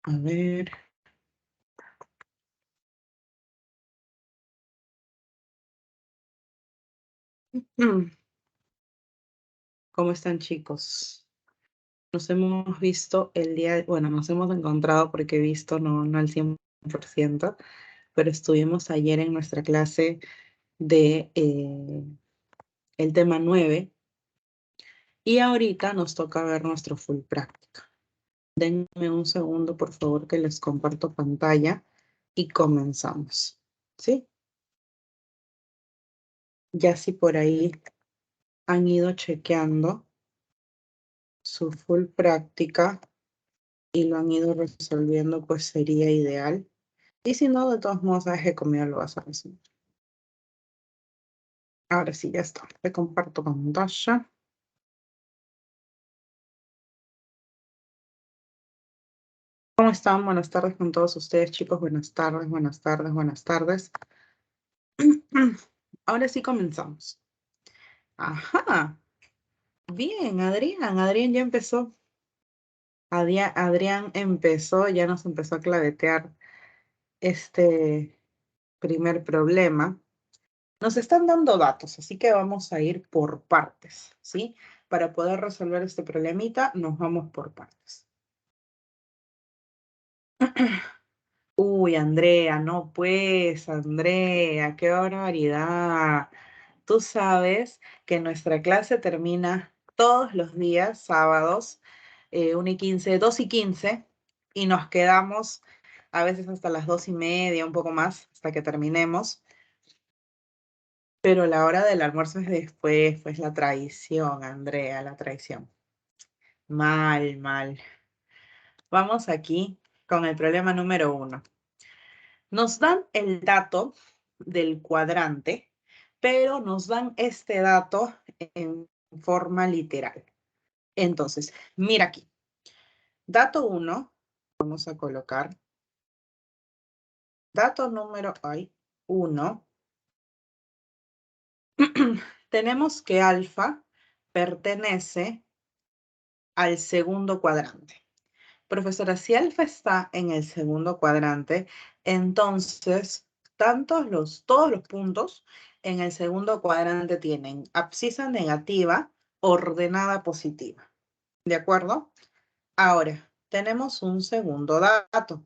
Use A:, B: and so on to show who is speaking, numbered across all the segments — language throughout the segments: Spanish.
A: A ver. ¿Cómo están, chicos? Nos hemos visto bueno, nos hemos encontrado porque he visto, no al 100%, pero estuvimos ayer en nuestra clase de el tema 9 y ahorita nos toca ver nuestro full práctica. Denme un segundo, por favor, que les comparto pantalla y comenzamos. ¿Sí? Ya si por ahí han ido chequeando su full práctica y lo han ido resolviendo, pues sería ideal. Y si no, de todos modos, sabes que conmigo lo vas a resolver. Ahora sí, ya está. Te comparto pantalla. ¿Cómo están? Buenas tardes con todos ustedes, chicos. Buenas tardes, buenas tardes, buenas tardes. Ahora sí comenzamos. Ajá. Bien, Adrián. Adrián ya empezó. Adrián empezó, ya nos empezó a clavetear este primer problema. Nos están dando datos, así que vamos a ir por partes, ¿sí? Para poder resolver este problemita, nos vamos por partes. Uy, Andrea, no pues, Andrea, qué barbaridad. Tú sabes que nuestra clase termina todos los días, sábados, 1:15, 2:15, y nos quedamos a veces hasta las 2:30, un poco más, hasta que terminemos. Pero la hora del almuerzo es después, pues la traición, Andrea, la traición. Mal, mal. Vamos aquí con el problema número 1. Nos dan el dato del cuadrante, pero nos dan este dato en forma literal. Entonces, mira aquí. Dato 1, vamos a colocar. Dato número 1. Tenemos que alfa pertenece al segundo cuadrante. Profesora, si alfa está en el segundo cuadrante, entonces todos los puntos en el segundo cuadrante tienen abscisa negativa, ordenada positiva. ¿De acuerdo? Ahora, tenemos un segundo dato.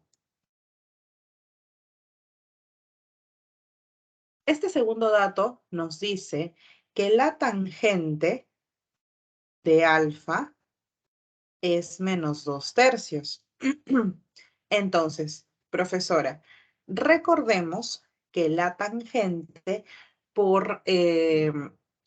A: Este segundo dato nos dice que la tangente de alfa es menos 2/3. Entonces, profesora, recordemos que la tangente por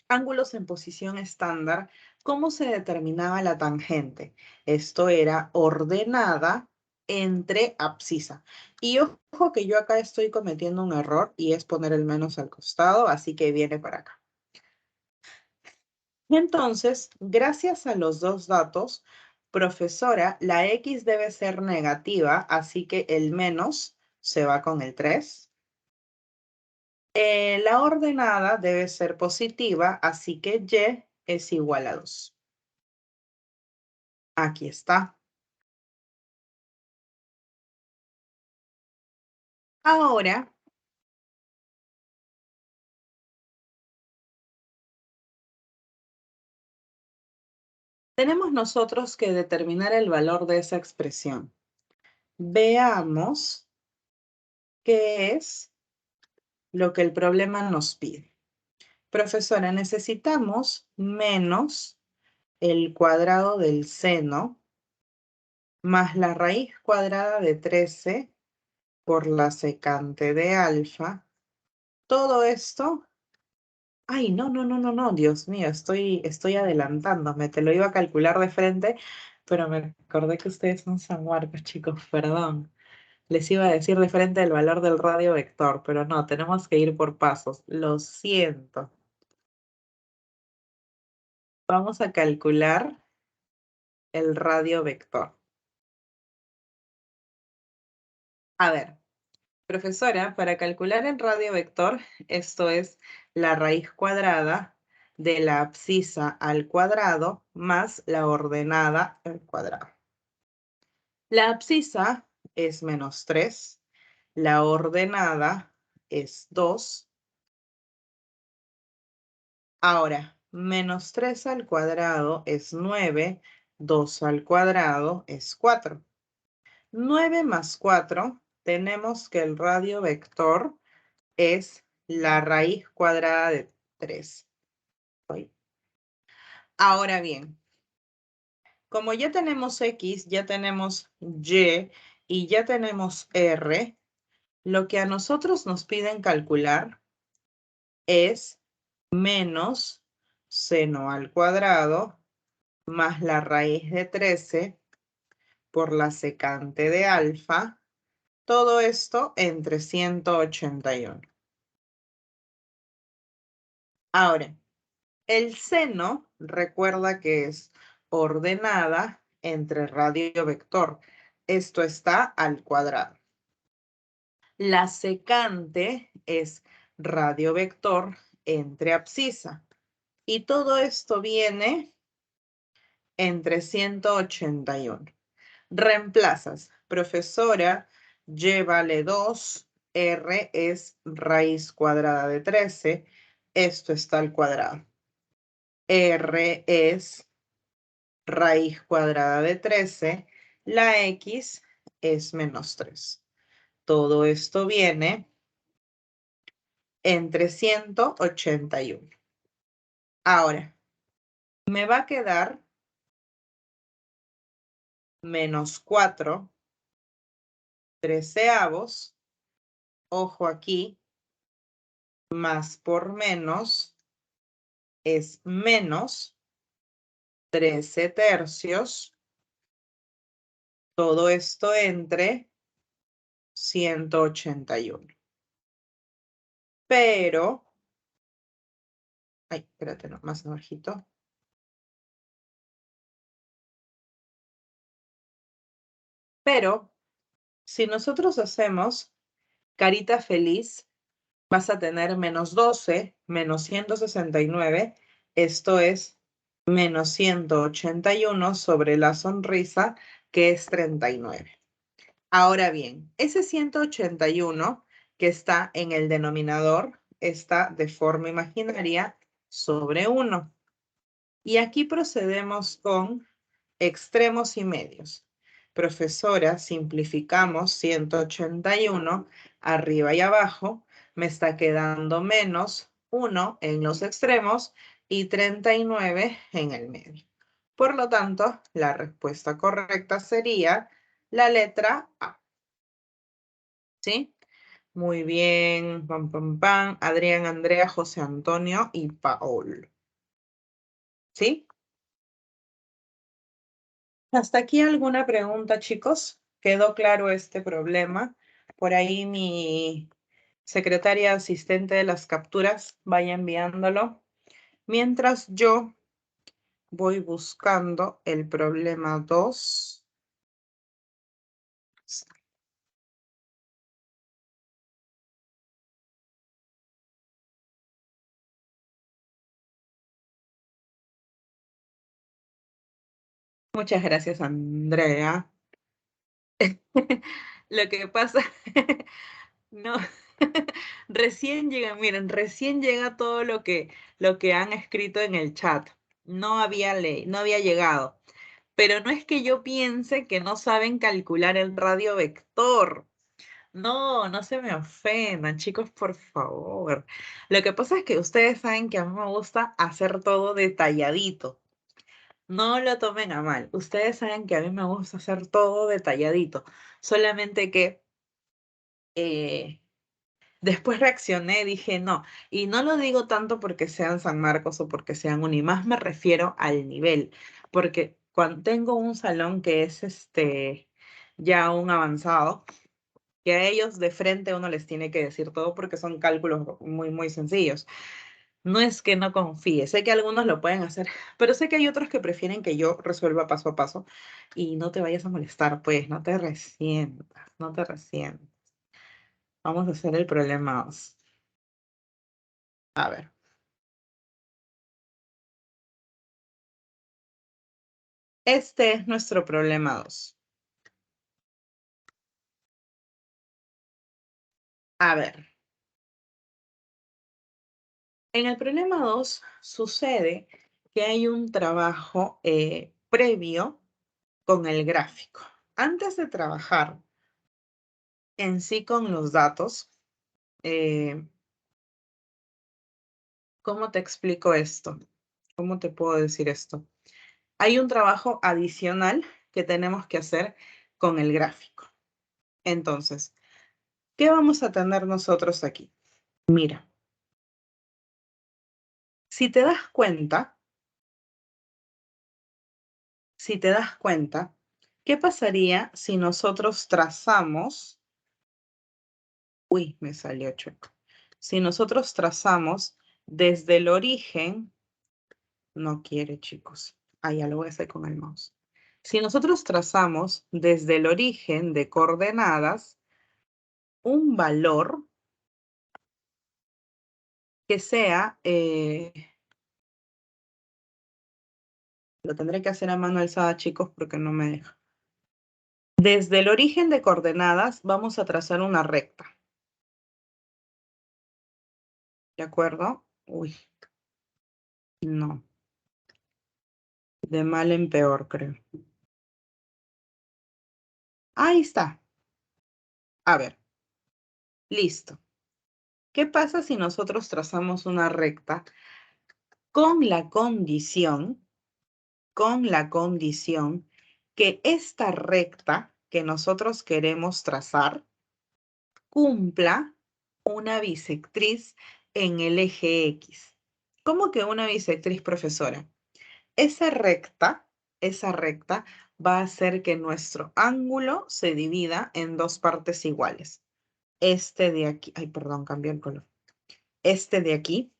A: ángulos en posición estándar, ¿cómo se determinaba la tangente? Esto era ordenada entre abscisa. Y ojo que yo acá estoy cometiendo un error y es poner el menos al costado, así que viene para acá. Entonces, gracias a los dos datos, profesora, la X debe ser negativa, así que el menos se va con el 3. La ordenada debe ser positiva, así que Y es igual a 2. Aquí está. Ahora, tenemos nosotros que determinar el valor de esa expresión. Veamos qué es lo que el problema nos pide. Profesora, necesitamos menos el cuadrado del seno más la raíz cuadrada de 13 por la secante de alfa. Todo esto... Ay, no, Dios mío, estoy adelantándome. Te lo iba a calcular de frente, pero me acordé que ustedes son San Marcos, chicos, perdón. Les iba a decir de frente el valor del radio vector, pero no, tenemos que ir por pasos. Lo siento. Vamos a calcular el radio vector. A ver, profesora, para calcular el radio vector, esto es la raíz cuadrada de la abscisa al cuadrado más la ordenada al cuadrado. La abscisa es menos 3. La ordenada es 2. Ahora, menos 3 al cuadrado es 9. 2 al cuadrado es 4. 9 más 4, tenemos que el radio vector es la raíz cuadrada de 3. Ahora bien, como ya tenemos X, ya tenemos Y ya tenemos R, lo que a nosotros nos piden calcular es menos seno al cuadrado más la raíz de 13 por la secante de alfa, todo esto entre 181. Ahora, el seno, recuerda que es ordenada entre radio vector. Esto está al cuadrado. La secante es radio vector entre abscisa. Y todo esto viene entre 181. Reemplazas. Profesora, y vale 2, r es raíz cuadrada de 13. Esto está al cuadrado. R es raíz cuadrada de 13. La X es menos 3. Todo esto viene entre 181. Ahora, me va a quedar menos 4 treceavos. Ojo aquí, más por menos es menos 13 tercios. Todo esto entre 181. Pero, ay, espérate, no, más abajito. Pero, si nosotros hacemos carita feliz, vas a tener menos 12, menos 169. Esto es menos 181 sobre la sonrisa, que es 39. Ahora bien, ese 181 que está en el denominador está de forma imaginaria sobre 1. Y aquí procedemos con extremos y medios. Profesora, simplificamos 181 arriba y abajo. Me está quedando menos 1 en los extremos y 39 en el medio. Por lo tanto, la respuesta correcta sería la letra A. ¿Sí? Muy bien. Pam, pam, pam. Adrián, Andrea, José Antonio y Paul. ¿Sí? ¿Hasta aquí alguna pregunta, chicos? ¿Quedó claro este problema? Por ahí mi secretaria asistente de las capturas vaya enviándolo. Mientras yo voy buscando el problema 2. Muchas gracias, Andrea. Lo que pasa, no, recién llega, miren, recién llega todo lo que han escrito en el chat. No había no había llegado. Pero no es que yo piense que no saben calcular el radio vector. No, no se me ofendan, chicos, por favor. Lo que pasa es que ustedes saben que a mí me gusta hacer todo detalladito. No lo tomen a mal. Ustedes saben que a mí me gusta hacer todo detalladito. Solamente que después reaccioné, dije no. Y no lo digo tanto porque sean San Marcos o porque sean Unimás, me refiero al nivel. Porque cuando tengo un salón que es ya un avanzado, que a ellos de frente uno les tiene que decir todo porque son cálculos muy, muy sencillos. No es que no confíe, sé que algunos lo pueden hacer, pero sé que hay otros que prefieren que yo resuelva paso a paso y no te vayas a molestar, pues, no te resientas, no te resientas. Vamos a hacer el problema 2. A ver. Este es nuestro problema 2. A ver. En el problema 2 sucede que hay un trabajo previo con el gráfico. Antes de trabajar en sí con los datos, ¿cómo te explico esto? ¿Cómo te puedo decir esto? Hay un trabajo adicional que tenemos que hacer con el gráfico. Entonces, ¿qué vamos a tener nosotros aquí? Mira, si te das cuenta, ¿qué pasaría si nosotros trazamos? Uy, me salió chueco. Si nosotros trazamos desde el origen, no quiere, chicos. Ah, ya lo voy a hacer con el mouse. Si nosotros trazamos desde el origen de coordenadas un valor que sea, lo tendré que hacer a mano alzada, chicos, porque no me deja. Desde el origen de coordenadas vamos a trazar una recta. ¿De acuerdo? Uy, no. De mal en peor, creo. Ahí está. A ver, listo. ¿Qué pasa si nosotros trazamos una recta con la condición que esta recta que nosotros queremos trazar cumpla una bisectriz en el eje X? ¿Cómo que una bisectriz, profesora? Esa recta va a hacer que nuestro ángulo se divida en dos partes iguales. Este de aquí, ay, perdón, cambié el color. Este de aquí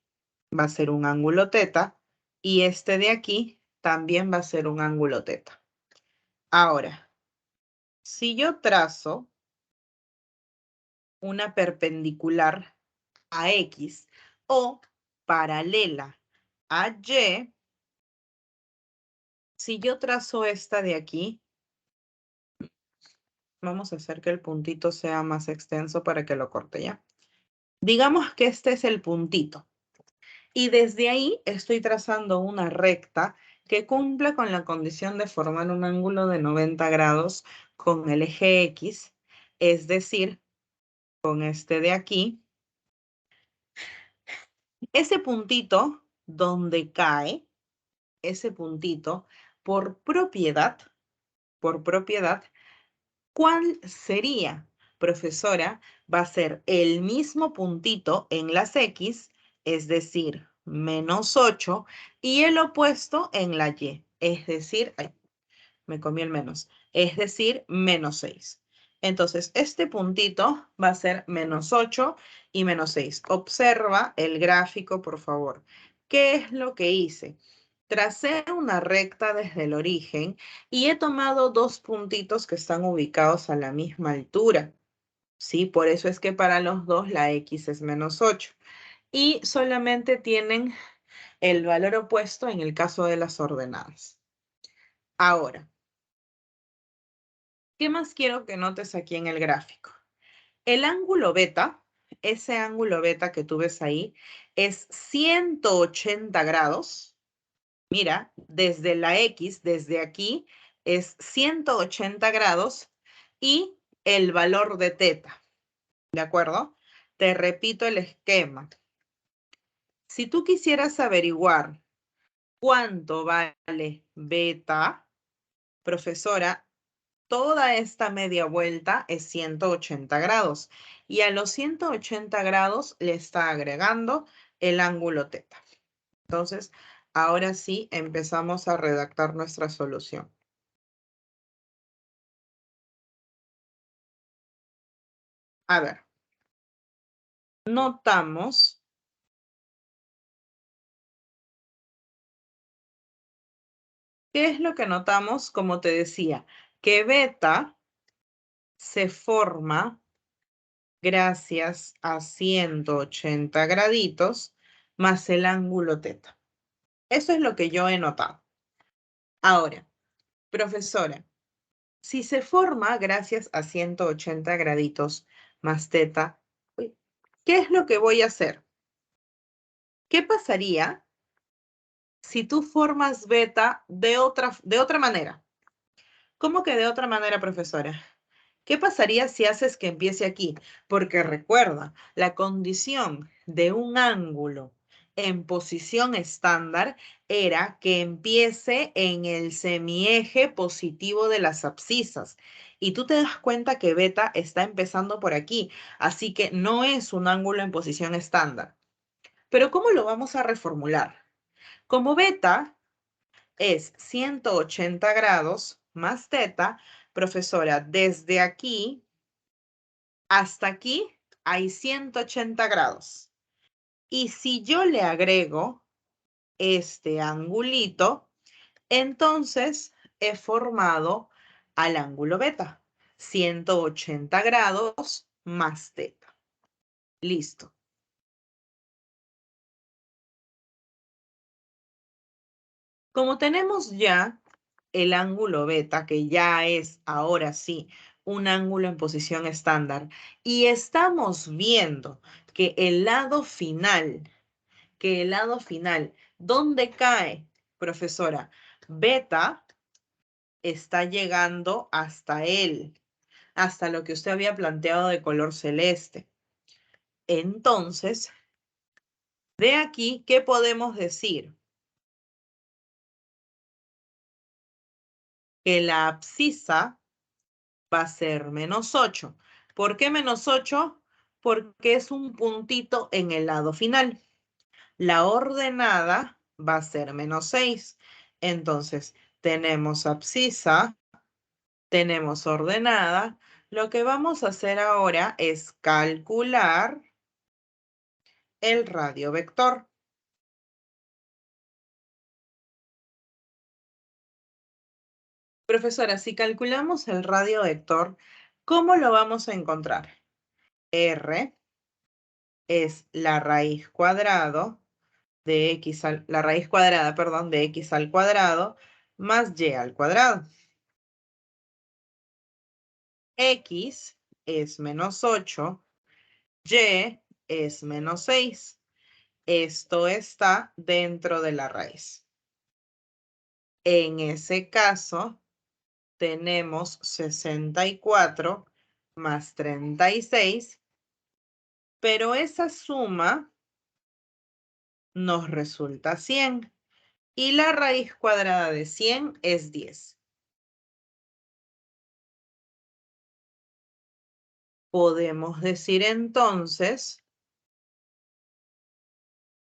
A: va a ser un ángulo teta y este de aquí también va a ser un ángulo teta. Ahora, si yo trazo una perpendicular a X o paralela a Y, si yo trazo esta de aquí, vamos a hacer que el puntito sea más extenso para que lo corte ya. Digamos que este es el puntito. Y desde ahí estoy trazando una recta que cumpla con la condición de formar un ángulo de 90 grados con el eje X, es decir, con este de aquí. Ese puntito donde cae, ese puntito, por propiedad, ¿cuál sería? Profesora, va a ser el mismo puntito en las X, es decir, -8, y el opuesto en la Y, es decir, ay, me comí el menos, es decir, -6. Entonces, este puntito va a ser -8 y -6. Observa el gráfico, por favor. ¿Qué es lo que hice? Tracé una recta desde el origen y he tomado dos puntitos que están ubicados a la misma altura. Sí, por eso es que para los dos la X es -8. Y solamente tienen el valor opuesto en el caso de las ordenadas. Ahora, ¿qué más quiero que notes aquí en el gráfico? El ángulo beta, ese ángulo beta que tú ves ahí, es 180 grados. Mira, desde la X, desde aquí, es 180 grados y el valor de teta. ¿De acuerdo? Te repito el esquema. Si tú quisieras averiguar cuánto vale beta, profesora, toda esta media vuelta es 180 grados y a los 180 grados le está agregando el ángulo teta. Entonces, ahora sí empezamos a redactar nuestra solución. A ver, notamos, ¿qué es lo que notamos? Como te decía, que beta se forma gracias a 180 graditos más el ángulo teta. Eso es lo que yo he notado. Ahora, profesora, si se forma gracias a 180 graditos más teta, uy, ¿Qué es lo que voy a hacer? ¿Qué pasaría si tú formas beta de otra manera? ¿Cómo que de otra manera, profesora? ¿Qué pasaría si haces que empiece aquí? Porque recuerda, la condición de un ángulo en posición estándar era que empiece en el semieje positivo de las abscisas. Y tú te das cuenta que beta está empezando por aquí, así que no es un ángulo en posición estándar. Pero ¿cómo lo vamos a reformular? Como beta es 180 grados más teta, profesora, desde aquí hasta aquí hay 180 grados. Y si yo le agrego este angulito, entonces he formado al ángulo beta. 180 grados más teta. Listo. Como tenemos ya el ángulo beta, que ya es ahora sí un ángulo en posición estándar, y estamos viendo que el lado final, ¿dónde cae, profesora? Beta está llegando hasta él, hasta lo que usted había planteado de color celeste. Entonces, de aquí, ¿qué podemos decir? Que la abscisa va a ser -8. ¿Por qué -8? Porque es un puntito en el lado final. La ordenada va a ser -6. Entonces, tenemos abscisa, tenemos ordenada. Lo que vamos a hacer ahora es calcular el radio vector. Profesora, si calculamos el radio vector, ¿cómo lo vamos a encontrar? R es la raíz cuadrada de x la raíz cuadrada, perdón, de x al cuadrado más y al cuadrado. X es -8, y es -6. Esto está dentro de la raíz. En ese caso, tenemos 64 más 36, pero esa suma nos resulta 100 y la raíz cuadrada de 100 es 10. Podemos decir entonces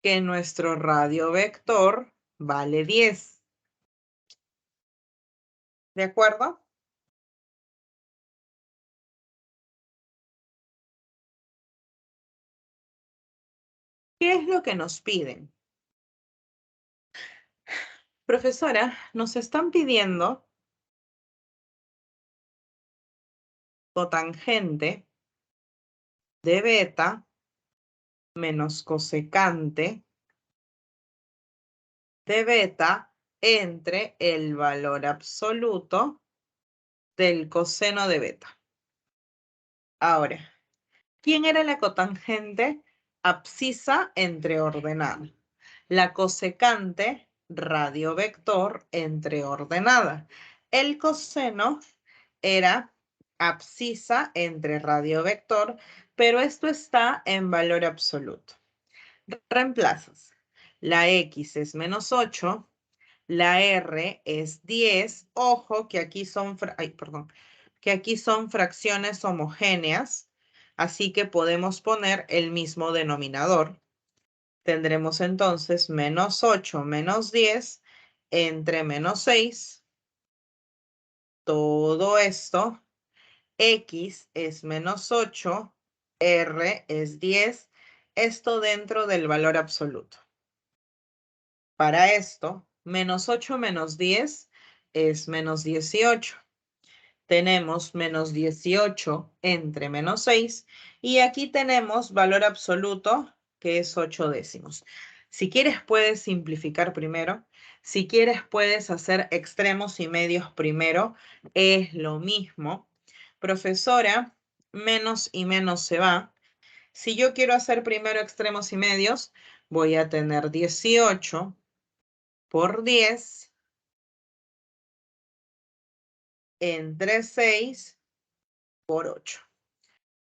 A: que nuestro radio vector vale 10. ¿De acuerdo? ¿Qué es lo que nos piden? Profesora, nos están pidiendo cotangente de beta menos cosecante de beta entre el valor absoluto del coseno de beta. Ahora, ¿quién era la cotangente? Abscisa entre ordenada. La cosecante, radio vector entre ordenada. El coseno era abscisa entre radio vector, pero esto está en valor absoluto. Reemplazas. La X es -8, la R es 10. Ojo que aquí son, que aquí son fracciones homogéneas, así que podemos poner el mismo denominador. Tendremos entonces -8 menos 10 entre -6. Todo esto, X es -8, R es 10, esto dentro del valor absoluto. Para esto, -8 menos 10 es -18. Tenemos -18 entre -6 y aquí tenemos valor absoluto que es 8 décimos. Si quieres puedes simplificar primero. Si quieres puedes hacer extremos y medios primero. Es lo mismo. Profesora, menos y menos se va. Si yo quiero hacer primero extremos y medios, voy a tener 18 por 10 entre 6 por 8.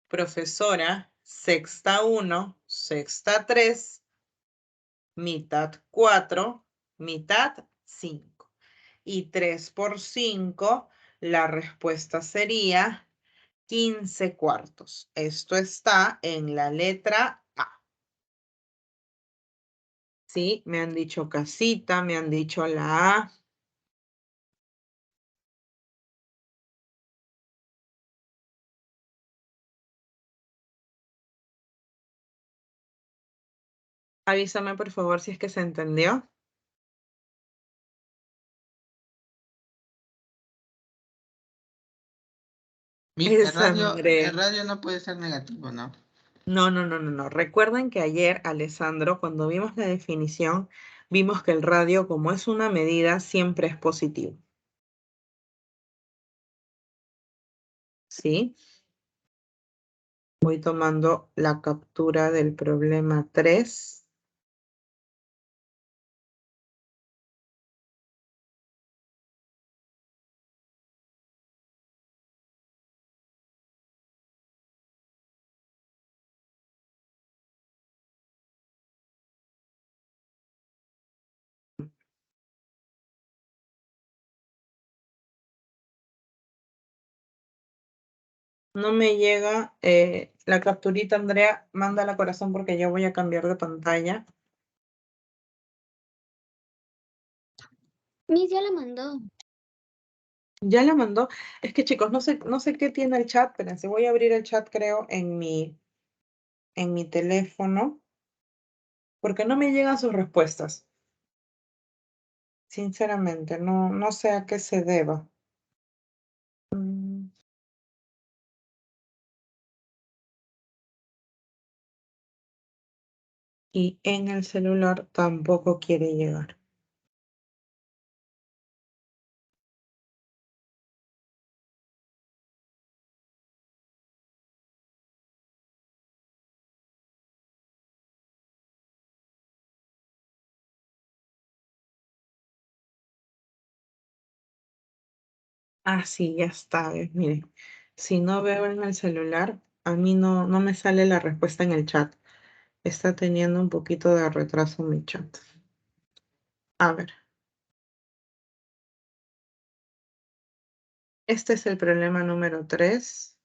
A: Profesora, sexta 1, sexta 3, mitad 4, mitad 5. Y 3 por 5, la respuesta sería 15 cuartos. Esto está en la letra A. ¿Sí? Me han dicho casita, me han dicho la A. Avísame por favor si es que se entendió.
B: El
A: Es
B: radio, el
A: Andrea.
B: radio no puede ser negativo, ¿no?
A: No, no, no, no, no. Recuerden que ayer, Alessandro, cuando vimos la definición, vimos que el radio, como es una medida, siempre es positivo. ¿Sí? Voy tomando la captura del problema 3. No me llega la capturita, Andrea. Mándala corazón porque yo voy a cambiar de pantalla.
C: Miss ya la mandó.
A: Ya la mandó. Es que chicos, no sé qué tiene el chat. Espérense, voy a abrir el chat, creo, en mi teléfono. Porque no me llegan sus respuestas. Sinceramente, no sé a qué se deba. Mm, Y en el celular tampoco quiere llegar. Ah, sí, ya está. Miren, si no veo en el celular, a mí no me sale la respuesta en el chat. Está teniendo un poquito de retraso mi chat. A ver, este es el problema número 3.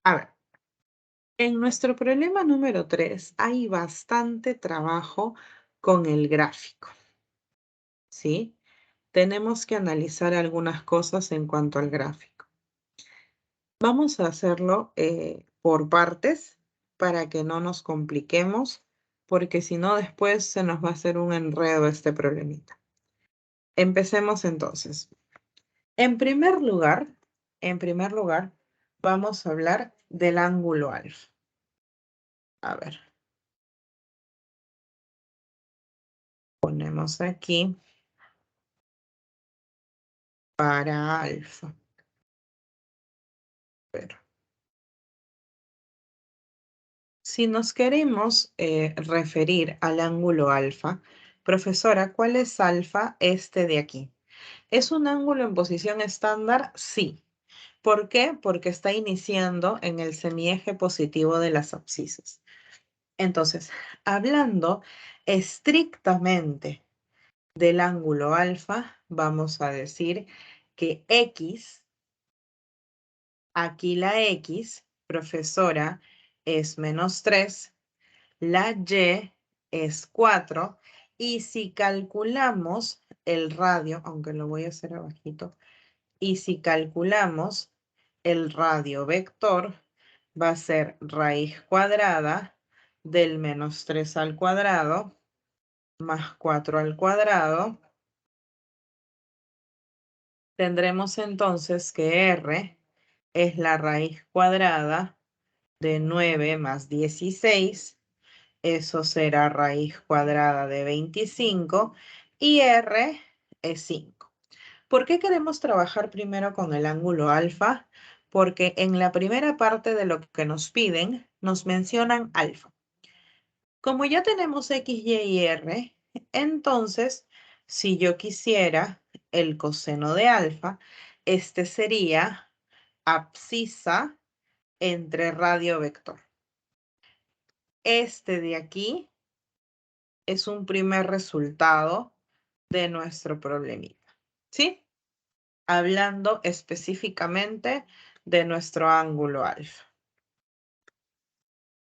A: A ver, en nuestro problema número 3 hay bastante trabajo con el gráfico, ¿sí? Tenemos que analizar algunas cosas en cuanto al gráfico. Vamos a hacerlo por partes para que no nos compliquemos, porque si no después se nos va a hacer un enredo este problemita. Empecemos entonces. En primer lugar, vamos a hablar del ángulo alfa. A ver. Ponemos aquí para alfa. Pero si nos queremos referir al ángulo alfa, profesora, ¿cuál es alfa? Este de aquí. ¿Es un ángulo en posición estándar? Sí. ¿Por qué? Porque está iniciando en el semieje positivo de las abscisas. Entonces, hablando estrictamente del ángulo alfa, vamos a decir que X, aquí la X, profesora, es -3, la Y es 4, y si calculamos el radio, aunque lo voy a hacer abajito, y si calculamos el radio vector, va a ser raíz cuadrada del -3 al cuadrado más 4 al cuadrado. Tendremos entonces que R es la raíz cuadrada de 9 más 16. Eso será raíz cuadrada de 25 y R es 5. ¿Por qué queremos trabajar primero con el ángulo alfa? porque en la primera parte de lo que nos piden, nos mencionan alfa. Como ya tenemos X, Y y R, entonces, si yo quisiera el coseno de alfa, este sería abscisa entre radio vector. Este de aquí es un primer resultado de nuestro problemita, ¿sí? Hablando específicamente de nuestro ángulo alfa.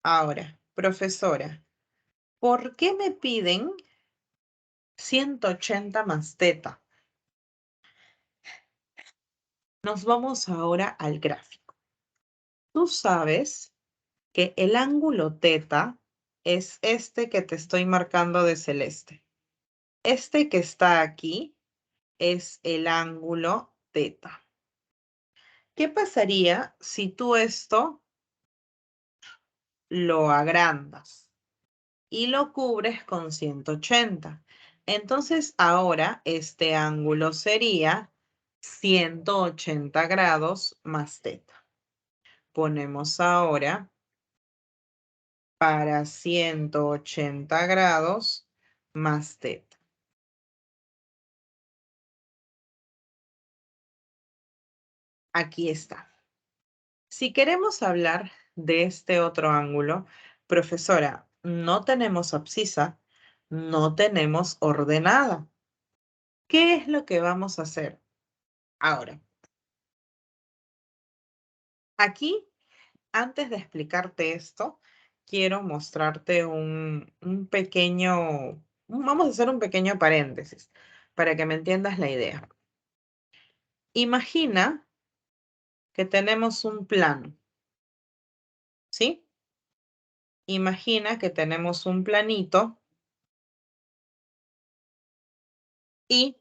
A: Ahora, profesora, ¿por qué me piden 180 más teta? Nos vamos ahora al gráfico. Tú sabes que el ángulo teta es este que te estoy marcando de celeste. Este que está aquí es el ángulo teta. ¿Qué pasaría si tú esto lo agrandas y lo cubres con 180? Entonces ahora este ángulo sería 180 grados más teta. Ponemos ahora para 180 grados más teta. Aquí está. Si queremos hablar de este otro ángulo, profesora, no tenemos abscisa, no tenemos ordenada. ¿Qué es lo que vamos a hacer ahora? Aquí, antes de explicarte esto, quiero mostrarte un pequeño, vamos a hacer un pequeño paréntesis para que me entiendas la idea. Imagina que tenemos un plano, ¿sí? Imagina que tenemos un planito y,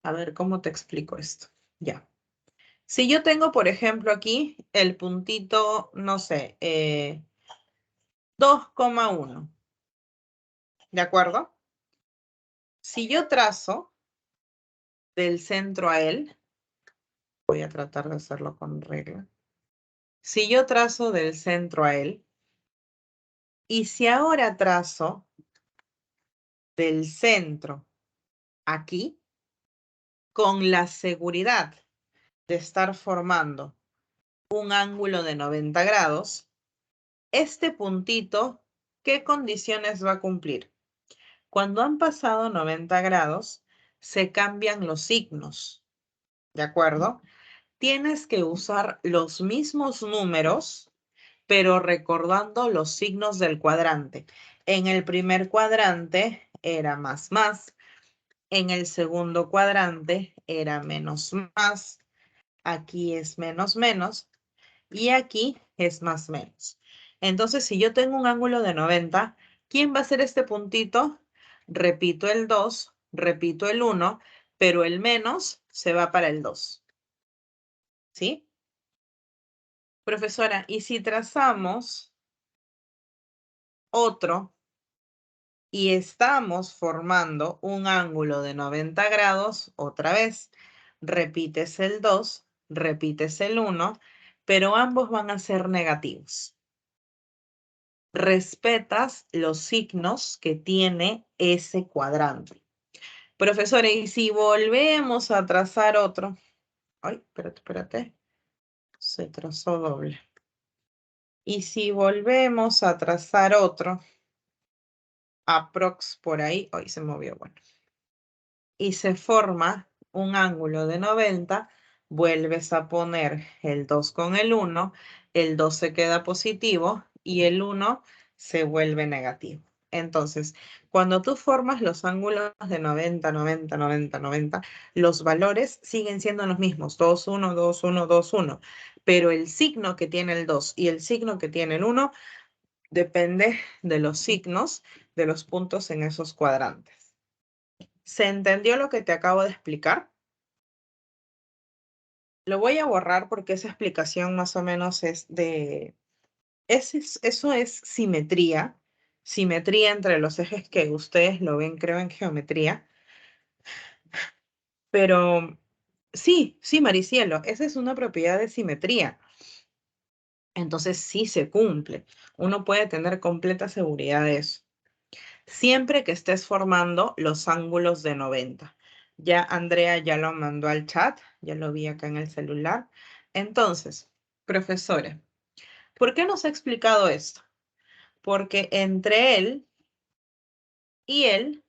A: a ver, ¿cómo te explico esto? Ya. Si yo tengo, por ejemplo, aquí el puntito, no sé, 2,1, ¿de acuerdo? Si yo trazo del centro a él, voy a tratar de hacerlo con regla. Si yo trazo del centro a él, y si ahora trazo del centro aquí, con la seguridad de estar formando un ángulo de 90 grados, este puntito, ¿qué condiciones va a cumplir? Cuando han pasado 90 grados, se cambian los signos, ¿de acuerdo? Tienes que usar los mismos números, pero recordando los signos del cuadrante. En el primer cuadrante era más más, en el segundo cuadrante era menos más, aquí es menos menos y aquí es más menos. Entonces, si yo tengo un ángulo de 90, ¿quién va a ser este puntito? Repito el 2, repito el 1, pero el menos se va para el 2. ¿Sí? Profesora, ¿y si trazamos otro y estamos formando un ángulo de 90 grados, otra vez, repites el 2, repites el 1, pero ambos van a ser negativos. Respetas los signos que tiene ese cuadrante. Profesora, y si volvemos a trazar otro, ay, espérate, se trazó doble. Y si volvemos a trazar otro, aprox por ahí, hoy se movió, bueno. Y se forma un ángulo de 90, vuelves a poner el 2 con el 2 se queda positivo y el 1 se vuelve negativo. Entonces, cuando tú formas los ángulos de 90, 90, 90, 90, los valores siguen siendo los mismos, 2, 1, 2, 1, 2, 1, pero el signo que tiene el 2 y el signo que tiene el 1 depende de los signos de los puntos en esos cuadrantes. ¿Se entendió lo que te acabo de explicar? Lo voy a borrar porque esa explicación más o menos es de... Eso es simetría. Simetría entre los ejes que ustedes lo ven, creo, en geometría. Pero Sí, sí, Maricielo, esa es una propiedad de simetría. Entonces sí se cumple. Uno puede tener completa seguridad de eso. Siempre que estés formando los ángulos de 90. Ya Andrea ya lo mandó al chat, ya lo vi acá en el celular. Entonces, profesora, ¿por qué nos ha explicado esto? Porque entre él y él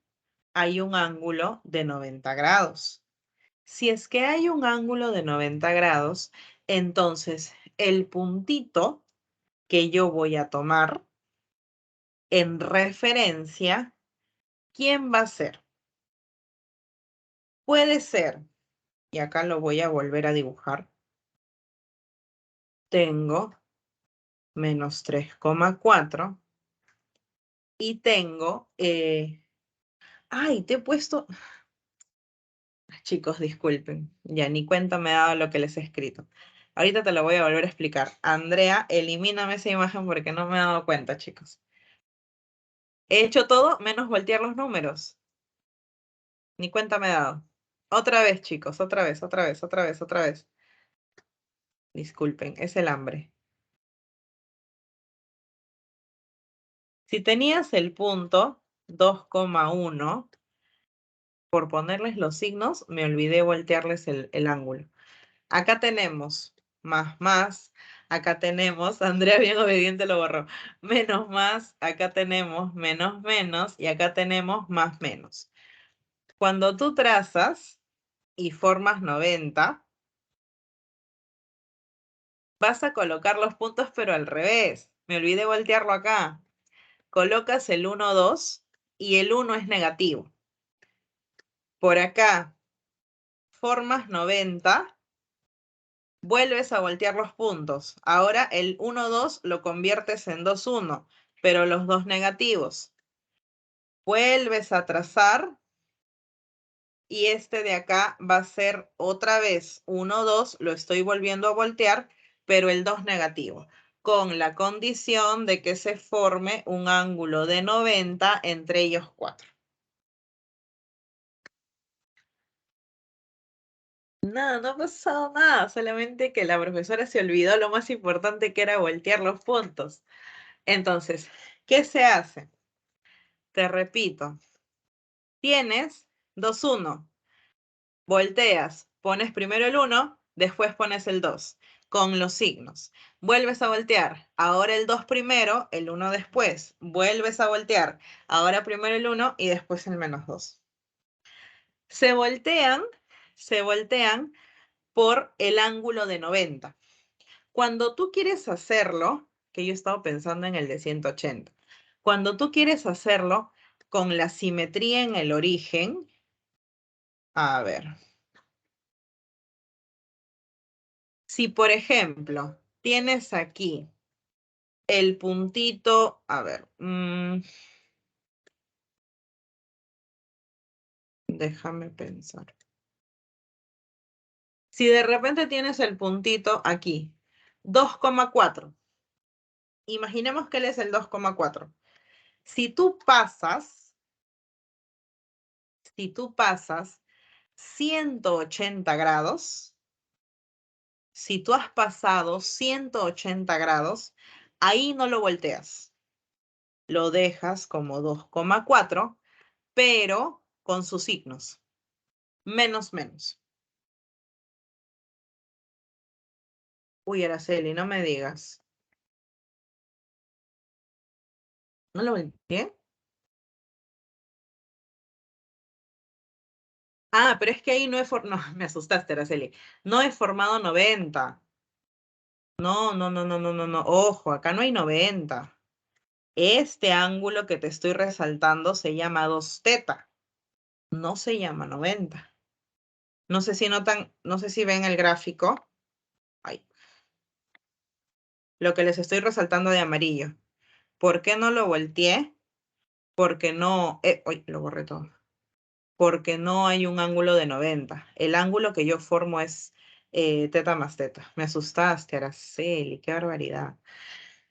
A: hay un ángulo de 90 grados. Si es que hay un ángulo de 90 grados, entonces el puntito que yo voy a tomar en referencia, ¿quién va a ser? Puede ser, y acá lo voy a volver a dibujar. Tengo menos 3,4 y tengo, ay, te he puesto, chicos, disculpen, ya ni cuenta me he dado lo que les he escrito. Ahorita te lo voy a volver a explicar. Andrea, elimíname esa imagen porque no me he dado cuenta, chicos. He hecho todo menos voltear los números. Ni cuenta me he dado. Otra vez, chicos, otra vez, otra vez, otra vez, otra vez. Disculpen, es el hambre. Si tenías el punto 2,1, por ponerles los signos, me olvidé voltearles el ángulo. Acá tenemos más, acá tenemos, Andrea bien obediente lo borró, menos más, acá tenemos menos, y acá tenemos más menos. Cuando tú trazas y formas 90, vas a colocar los puntos pero al revés. Me olvidé voltearlo acá. Colocas el 1, 2 y el 1 es negativo. Por acá formas 90, vuelves a voltear los puntos. Ahora el 1, 2 lo conviertes en 2, 1, pero los dos negativos. Vuelves a trazar y este de acá va a ser otra vez 1, 2, lo estoy volviendo a voltear, pero el 2 negativo, con la condición de que se forme un ángulo de 90 entre ellos 4. No, no ha pasado nada, solamente que la profesora se olvidó lo más importante que era voltear los puntos. Entonces, ¿qué se hace? Te repito, tienes 2, 1, volteas, pones primero el 1, después pones el 2, con los signos. Vuelves a voltear, ahora el 2 primero, el 1 después. Vuelves a voltear, ahora primero el 1 y después el menos 2. Se voltean por el ángulo de 90. Cuando tú quieres hacerlo, que yo he estado pensando en el de 180, cuando tú quieres hacerlo con la simetría en el origen, a ver, si por ejemplo tienes aquí el puntito, a ver, déjame pensar. Si de repente tienes el puntito aquí, 2,4. Imaginemos que él es el 2,4. Si tú pasas 180 grados, si tú has pasado 180 grados, ahí no lo volteas. Lo dejas como 2,4, pero con sus signos. Menos. Uy, Araceli, no me digas. ¿No lo volteé? Ah, pero es que ahí no he formado... No, me asustaste, Araceli. No he formado 90. No. Ojo, acá no hay 90. Este ángulo que te estoy resaltando se llama 2θ. No se llama 90. No sé si notan, no sé si ven el gráfico. Ay, lo que les estoy resaltando de amarillo. ¿Por qué no lo volteé? Porque no... Uy, lo borré todo. Porque no hay un ángulo de 90. El ángulo que yo formo es θ más θ. Me asustaste, Araceli, qué barbaridad.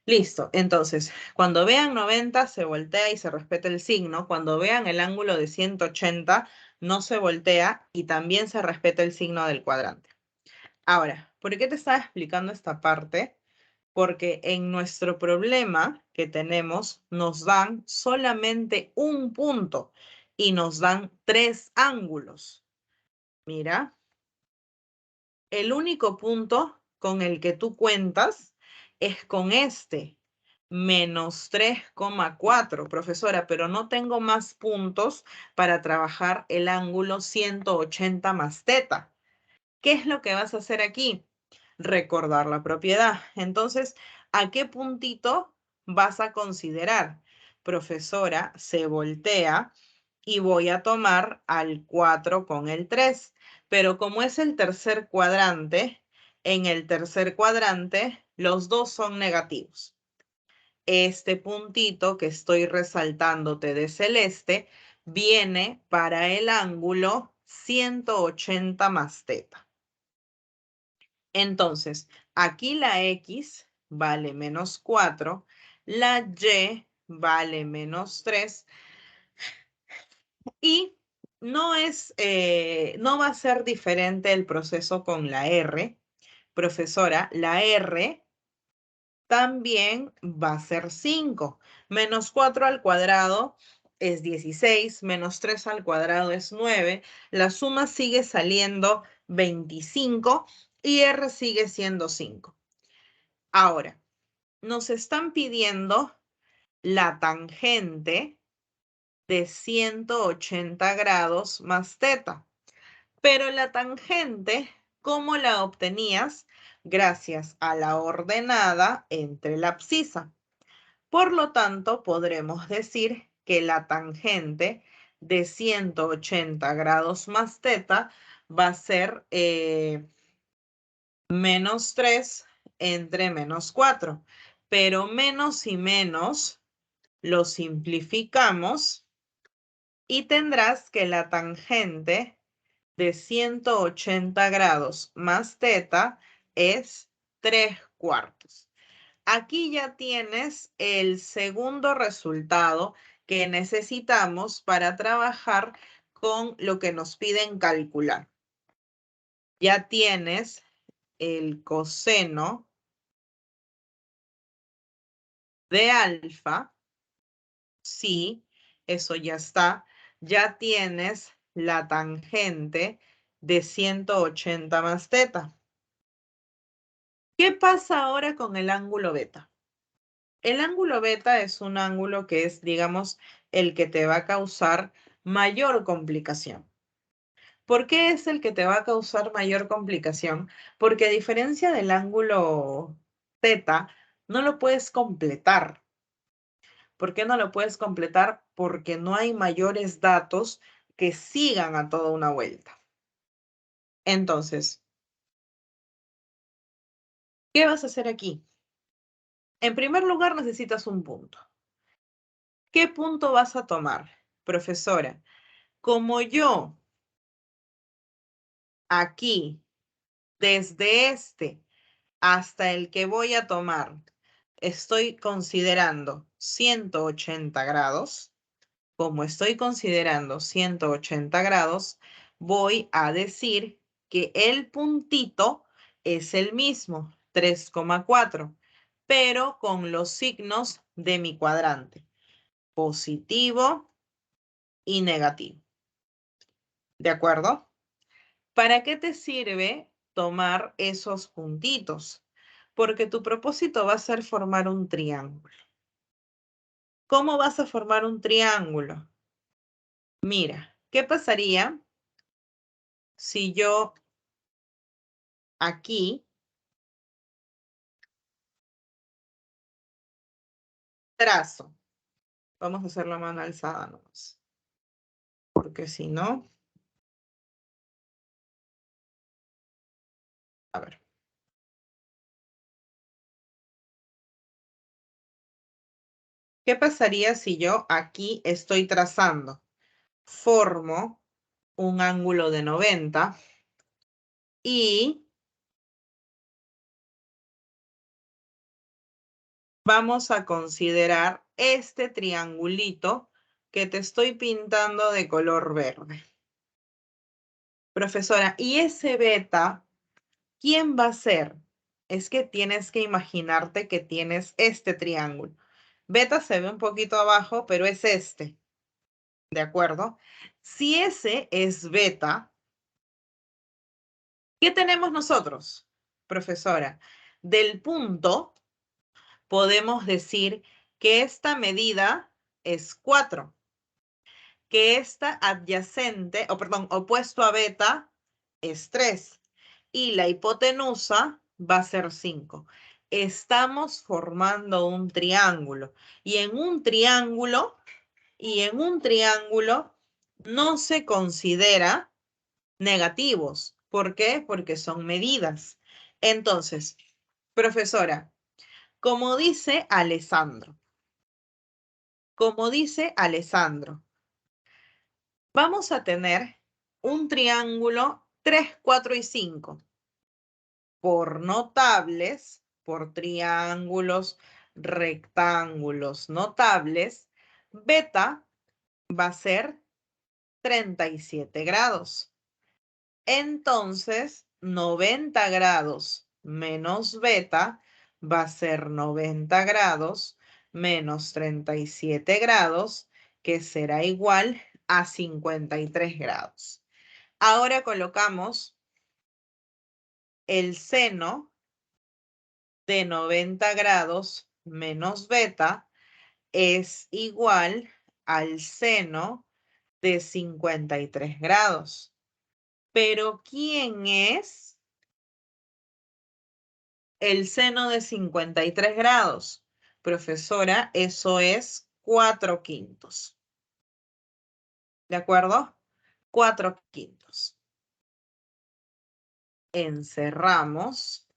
A: Listo, entonces, cuando vean 90 se voltea y se respeta el signo. Cuando vean el ángulo de 180, no se voltea y también se respeta el signo del cuadrante. Ahora, ¿por qué te estaba explicando esta parte? Porque en nuestro problema que tenemos nos dan solamente un punto y nos dan 3 ángulos. Mira, el único punto con el que tú cuentas es con este, menos 3,4, profesora, pero no tengo más puntos para trabajar el ángulo 180 más teta. ¿Qué es lo que vas a hacer aquí? Recordar la propiedad. Entonces, ¿a qué puntito vas a considerar? Profesora, se voltea y voy a tomar al 4 con el 3. Pero como es el tercer cuadrante, en el tercer cuadrante los dos son negativos. Este puntito que estoy resaltándote de celeste viene para el ángulo 180 más teta. Entonces, aquí la X vale menos 4, la Y vale menos 3 y no va a ser diferente el proceso con la R. Profesora, la R también va a ser 5. Menos 4 al cuadrado es 16, menos 3 al cuadrado es 9. La suma sigue saliendo 25 y R sigue siendo 5. Ahora, nos están pidiendo la tangente de 180 grados más teta. Pero la tangente, ¿cómo la obtenías? Gracias a la ordenada entre la abscisa. Por lo tanto, podremos decir que la tangente de 180 grados más teta va a ser menos 3 entre menos 4. Pero menos y menos lo simplificamos y tendrás que la tangente de 180 grados más teta es 3/4. Aquí ya tienes el segundo resultado que necesitamos para trabajar con lo que nos piden calcular. Ya tienes el coseno de alfa. Sí, eso ya está. Ya tienes la tangente de 180 más teta. ¿Qué pasa ahora con el ángulo beta? El ángulo beta es un ángulo que es, digamos, el que te va a causar mayor complicación. ¿Por qué es el que te va a causar mayor complicación? Porque a diferencia del ángulo teta, no lo puedes completar. ¿Por qué no lo puedes completar? Porque no hay mayores datos que sigan a toda una vuelta. Entonces, ¿qué vas a hacer aquí? En primer lugar, necesitas un punto. ¿Qué punto vas a tomar? Profesora, como yo aquí, desde este hasta el que voy a tomar, estoy considerando 180 grados. Como estoy considerando 180 grados, voy a decir que el puntito es el mismo, 3,4, pero con los signos de mi cuadrante, positivo y negativo. ¿De acuerdo? ¿Para qué te sirve tomar esos puntitos? Porque tu propósito va a ser formar un triángulo. ¿Cómo vas a formar un triángulo? Mira, ¿qué pasaría si yo aquí trazo? Vamos a hacer la mano alzada nomás. Porque si no, a ver. ¿Qué pasaría si yo aquí estoy trazando? Formo un ángulo de 90 y vamos a considerar este triangulito que te estoy pintando de color verde. Profesora, ¿y ese beta, quién va a ser? Es que tienes que imaginarte que tienes este triángulo. Beta se ve un poquito abajo, pero es este. ¿De acuerdo? Si ese es beta, ¿qué tenemos nosotros, profesora? Del punto podemos decir que esta medida es 4, que esta adyacente, o perdón, opuesto a beta es 3 y la hipotenusa va a ser 5. Estamos formando un triángulo y en un triángulo no se considera negativos. ¿Por qué? Porque son medidas. Entonces, profesora, como dice Alessandro, vamos a tener un triángulo 3, 4 y 5 por notables, por triángulos, rectángulos notables. Beta va a ser 37 grados. Entonces, 90 grados menos beta va a ser 90 grados menos 37 grados, que será igual a 53 grados. Ahora colocamos el seno de 90 grados menos beta es igual al seno de 53 grados. Pero ¿quién es el seno de 53 grados? Profesora, eso es 4/5. ¿De acuerdo? 4/5. Encerramos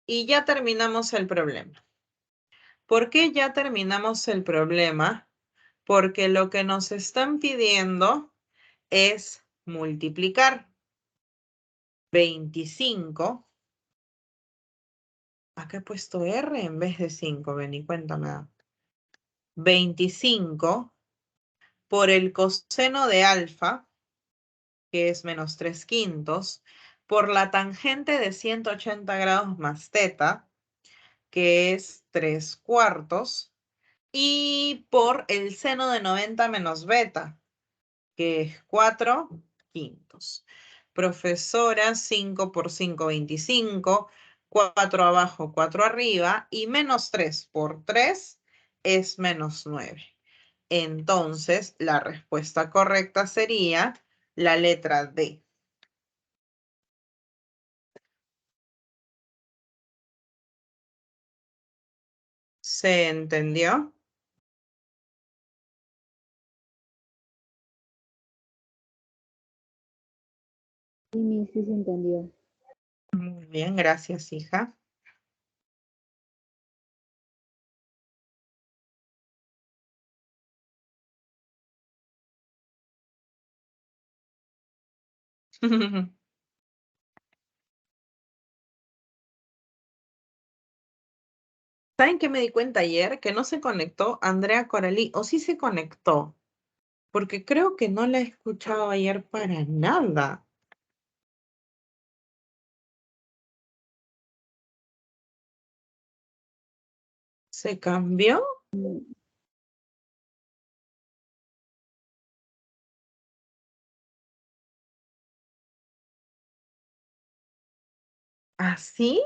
A: y ya terminamos el problema. ¿Por qué ya terminamos el problema? Porque lo que nos están pidiendo es multiplicar 25. Acá he puesto R en vez de 5, ven y cuéntame. 25 por el coseno de alfa, que es menos 3/5, por la tangente de 180 grados más teta, que es 3/4, y por el seno de 90 menos beta, que es 4/5. Profesora, 5 por 5, 25, 4 abajo, 4 arriba, y menos 3 por 3 es menos 9. Entonces, la respuesta correcta sería la letra D. ¿Se entendió?
C: Sí, Miss, sí se entendió.
A: Muy bien, gracias, hija. ¿Saben qué me di cuenta ayer? Que no se conectó Andrea Coralí, o sí se conectó, porque creo que no la he escuchado ayer para nada. ¿Se cambió? ¿Así?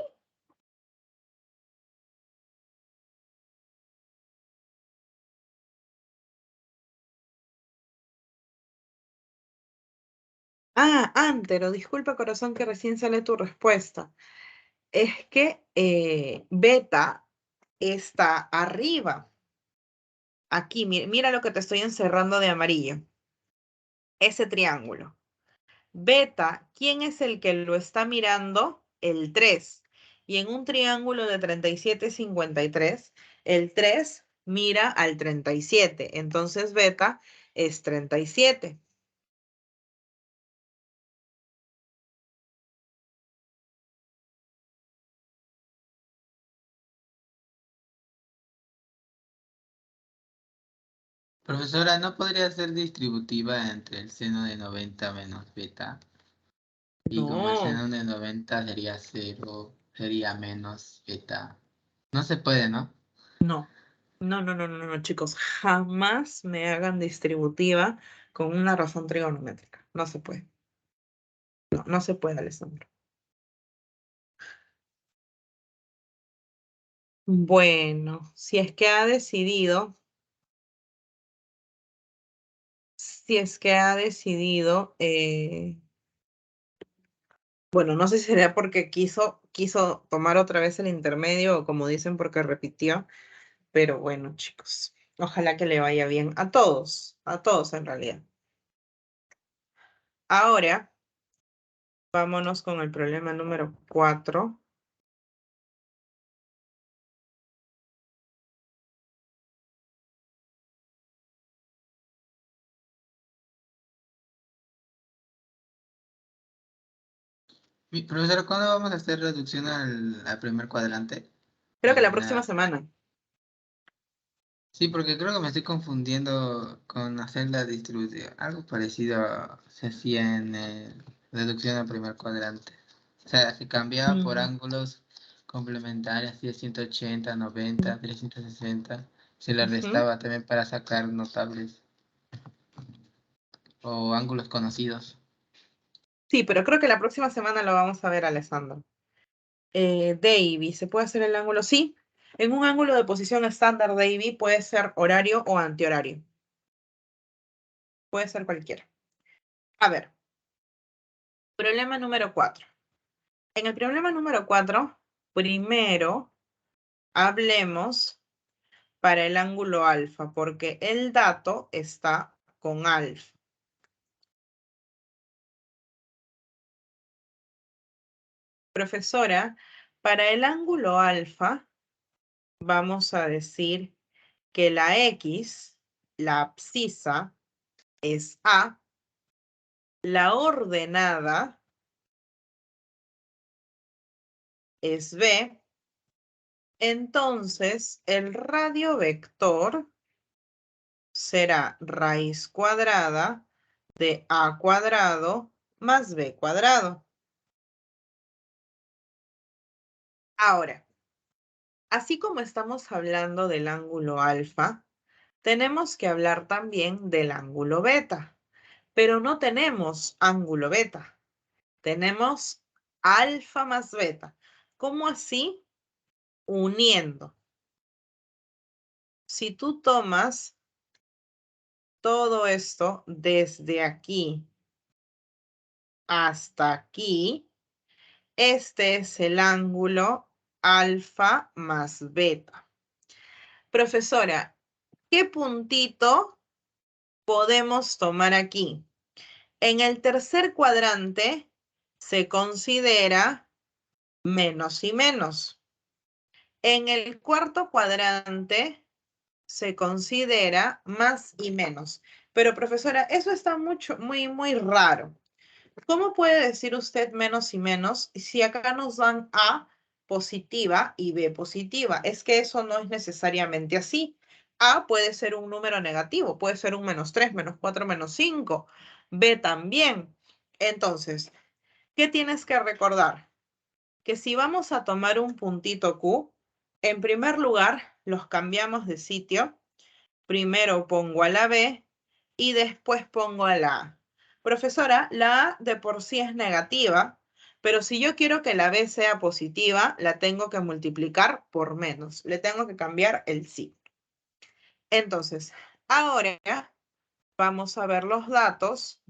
A: Ah, Antero, disculpa corazón que recién sale tu respuesta. Es que beta está arriba. Aquí, mira lo que te estoy encerrando de amarillo. Ese triángulo. Beta, ¿quién es el que lo está mirando? El 3. Y en un triángulo de 37, 53, el 3 mira al 37. Entonces beta es 37.
B: Profesora, ¿no podría ser distributiva entre el seno de 90 menos beta? Y como el
A: No,
B: seno de 90 sería cero, sería menos beta. No se puede, ¿no?
A: no, no, chicos, jamás me hagan distributiva con una razón trigonométrica. No se puede. No, no se puede, Alessandro. Bueno, si es que ha decidido, bueno, no sé si sería porque quiso tomar otra vez el intermedio o como dicen porque repitió, pero bueno, chicos, ojalá que le vaya bien a todos en realidad. Ahora, vámonos con el problema número 4.
B: Profesora, ¿cuándo vamos a hacer reducción al primer cuadrante?
A: Creo que la próxima semana.
B: Sí, porque creo que me estoy confundiendo con hacer la distribución. Algo parecido se hacía en reducción al primer cuadrante. O sea, se cambiaba por
A: Mm,
B: ángulos complementarios, así de 180, 90, 360. Se le
A: ujú.
B: restaba también para sacar notables o ángulos conocidos.
A: Sí, pero creo que la próxima semana lo vamos a ver, Alessandro. Davy, ¿se puede hacer el ángulo? Sí. En un ángulo de posición estándar, Davy, puede ser horario o antihorario. Puede ser cualquiera. A ver, problema número 4. En el problema número 4, primero hablemos para el ángulo alfa, porque el dato está con alfa. Profesora, para el ángulo alfa, vamos a decir que la X, la abscisa, es A, la ordenada es B, entonces el radio vector será raíz cuadrada de A cuadrado más B cuadrado. Ahora, así como estamos hablando del ángulo alfa, tenemos que hablar también del ángulo beta, pero no tenemos ángulo beta, tenemos alfa más beta. ¿Cómo así? Uniendo. Si tú tomas todo esto desde aquí hasta aquí, este es el ángulo alfa más beta. Profesora, ¿qué puntito podemos tomar aquí? En el tercer cuadrante se considera menos y menos. En el cuarto cuadrante se considera más y menos. Pero profesora, eso está muy raro. ¿Cómo puede decir usted menos y menos si acá nos dan A positiva y B positiva? Es que eso no es necesariamente así. A puede ser un número negativo, puede ser un -3, -4, -5. B también. Entonces, ¿qué tienes que recordar? Que si vamos a tomar un puntito Q, en primer lugar los cambiamos de sitio. Primero pongo a la B y después pongo a la A. Profesora, la A de por sí es negativa, pero si yo quiero que la B sea positiva, la tengo que multiplicar por menos. Le tengo que cambiar el signo. Entonces, ahora vamos a ver los datos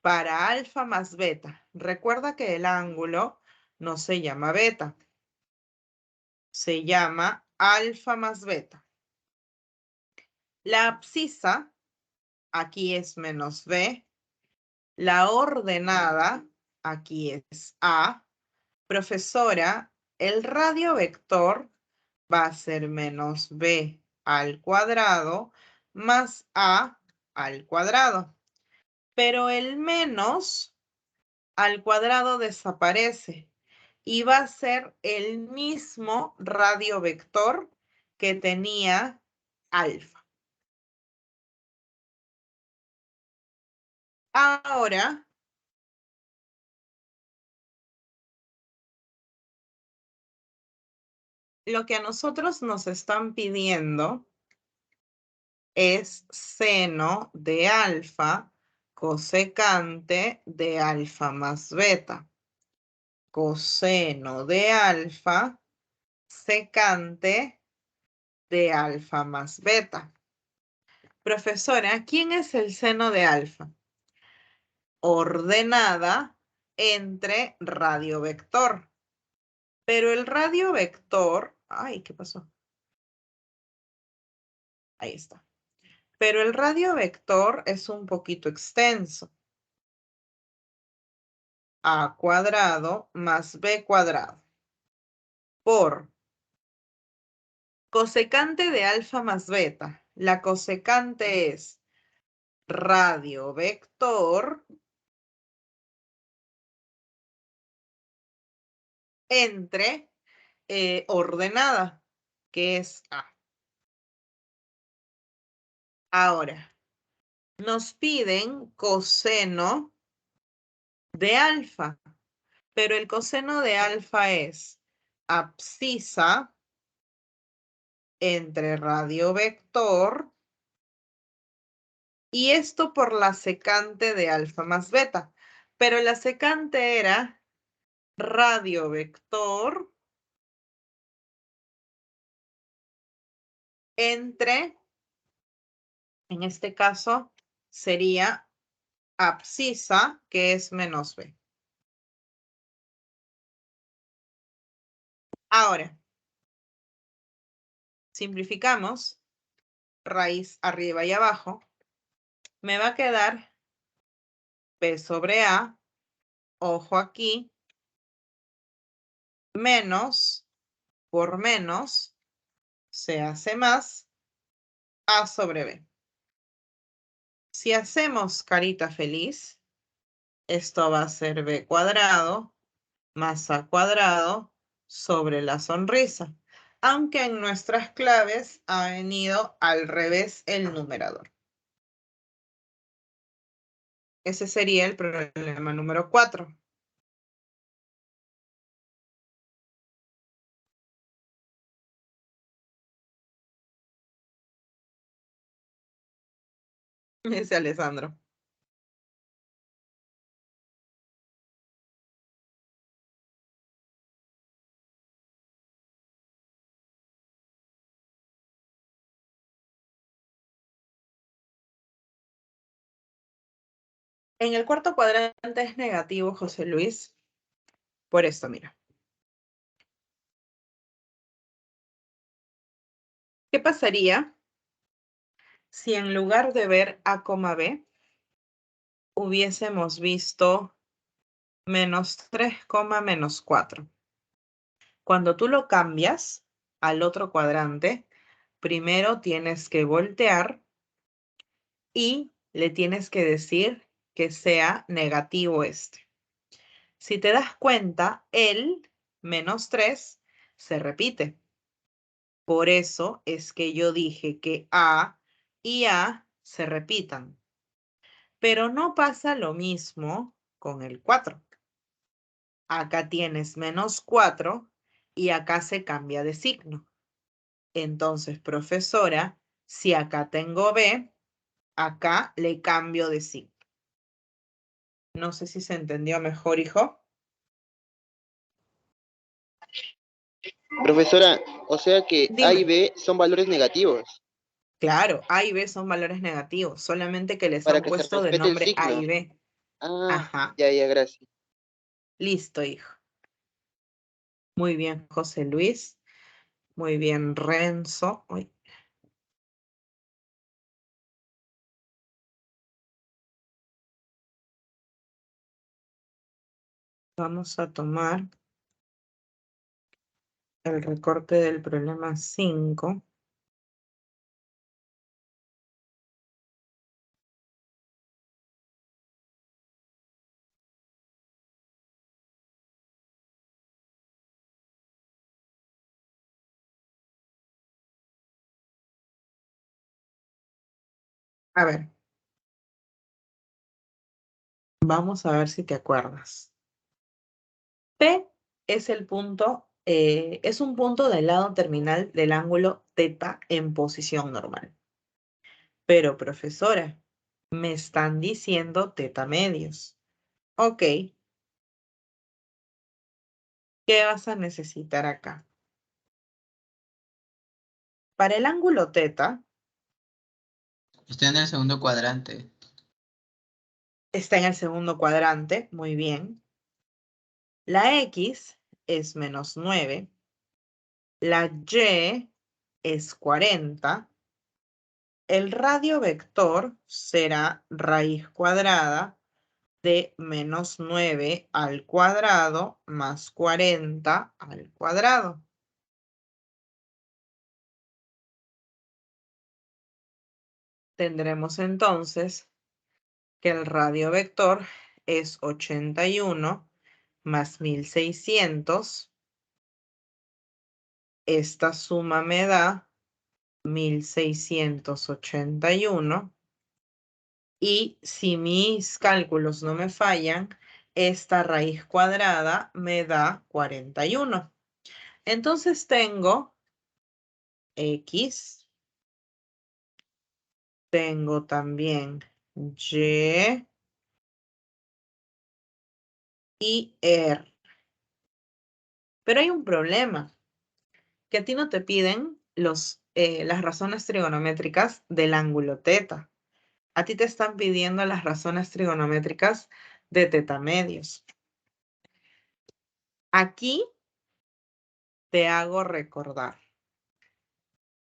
A: para alfa más beta. Recuerda que el ángulo no se llama beta, se llama alfa más beta. La abscisa, aquí es menos B. La ordenada, aquí es A. Profesora, el radio vector va a ser menos B al cuadrado más A al cuadrado. Pero el menos al cuadrado desaparece y va a ser el mismo radio vector que tenía alfa. Ahora, lo que a nosotros nos están pidiendo es seno de alfa cosecante de alfa más beta. Coseno de alfa secante de alfa más beta. Profesora, ¿quién es el seno de alfa? Ordenada entre radiovector. Pero el radiovector, ay, ¿qué pasó? Ahí está. Pero el radiovector es un poquito extenso. A cuadrado más B cuadrado por cosecante de alfa más beta. La cosecante es radiovector entre ordenada, que es A. Ahora, nos piden coseno de alfa, pero el coseno de alfa es abscisa entre radiovector y esto por la secante de alfa más beta. Pero la secante era radiovector entre, en este caso, sería abscisa, que es menos B. Ahora, simplificamos, raíz arriba y abajo, me va a quedar P sobre A, ojo aquí, menos por menos, se hace más, A sobre B. Si hacemos carita feliz, esto va a ser B cuadrado más A cuadrado sobre la sonrisa, aunque en nuestras claves ha venido al revés el numerador. Ese sería el problema número 4. Dice Alessandro. En el cuarto cuadrante es negativo, José Luis. Por esto, mira. ¿Qué pasaría si en lugar de ver A, B, hubiésemos visto menos 3, menos 4? Cuando tú lo cambias al otro cuadrante, primero tienes que voltear y le tienes que decir que sea negativo este. Si te das cuenta, el menos 3 se repite. Por eso es que yo dije que A y A se repitan. Pero no pasa lo mismo con el 4. Acá tienes menos 4 y acá se cambia de signo. Entonces, profesora, si acá tengo B, acá le cambio de signo. No sé si se entendió mejor, hijo.
D: Profesora, o sea que A y
A: Dime.
D: B son valores negativos
A: Claro, A y B son valores negativos, solamente que les
D: para
A: han
D: que se
A: puesto de
D: respete el
A: nombre A
D: signo.
A: y B.
D: Ah,
A: Ajá,
D: ya, gracias.
A: listo, hijo. Muy bien, José Luis. Muy bien, Renzo. Uy. Vamos a tomar el recorte del problema 5. A ver. Vamos a ver si te acuerdas. P es el punto, es un punto del lado terminal del ángulo θ en posición normal. Pero, profesora, me están diciendo θ medios. Ok. ¿Qué vas a necesitar acá? Para el ángulo θ,
B: Está en el segundo cuadrante.
A: está en el segundo cuadrante, muy bien. La X es menos 9. La Y es 40. El radio vector será raíz cuadrada de menos 9 al cuadrado más 40 al cuadrado. Tendremos entonces que el radio vector es 81 más 1600. Esta suma me da 1681. Y si mis cálculos no me fallan, esta raíz cuadrada me da 41. Entonces tengo X, tengo también Y y R. Pero hay un problema, que a ti no te piden las razones trigonométricas del ángulo θ. A ti te están pidiendo las razones trigonométricas de θ medios. Aquí te hago recordar.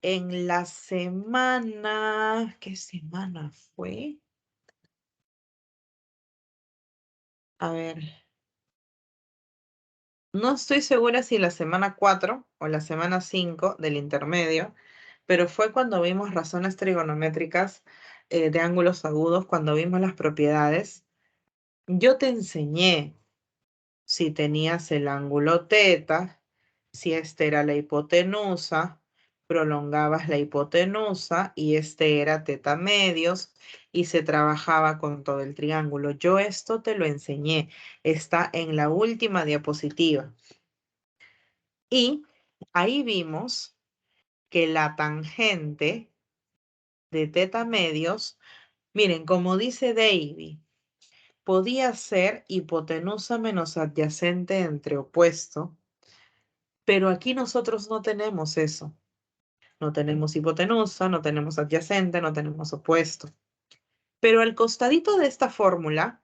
A: En la semana, ¿qué semana fue? A ver, no estoy segura si la semana 4 o la semana 5 del intermedio, pero fue cuando vimos razones trigonométricas de ángulos agudos, cuando vimos las propiedades. Yo te enseñé si tenías el ángulo θ, si esta era la hipotenusa, prolongabas la hipotenusa y este era θ medios y se trabajaba con todo el triángulo. Yo esto te lo enseñé, está en la última diapositiva. Y ahí vimos que la tangente de θ medios, miren, como dice Davy, podía ser hipotenusa menos adyacente entre opuesto, pero aquí nosotros no tenemos eso. No tenemos hipotenusa, no tenemos adyacente, no tenemos opuesto. Pero al costadito de esta fórmula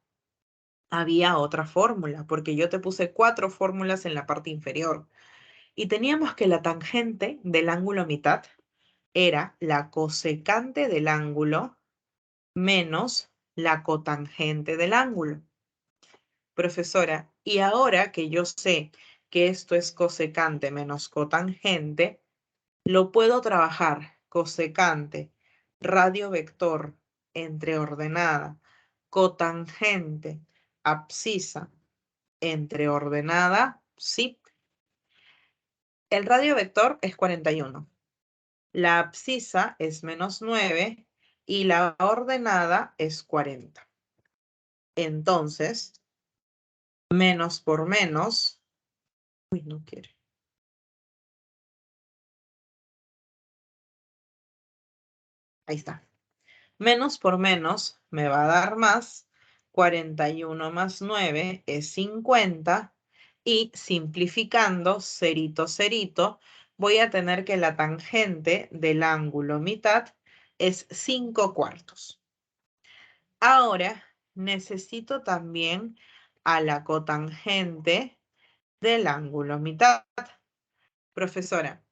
A: había otra fórmula, porque yo te puse 4 fórmulas en la parte inferior. Y teníamos que la tangente del ángulo mitad era la cosecante del ángulo menos la cotangente del ángulo. Profesora, y ahora que yo sé que esto es cosecante menos cotangente, lo puedo trabajar cosecante, radio vector, entre ordenada, cotangente, abscisa, entre ordenada, sí. El radio vector es 41. La abscisa es menos 9 y la ordenada es 40. Entonces, menos por menos, uy, no quiere. Ahí está. Menos por menos me va a dar más. 41 más 9 es 50. Y simplificando, cerito, cerito, voy a tener que la tangente del ángulo mitad es 5 cuartos. Ahora necesito también a la cotangente del ángulo mitad. Profesora,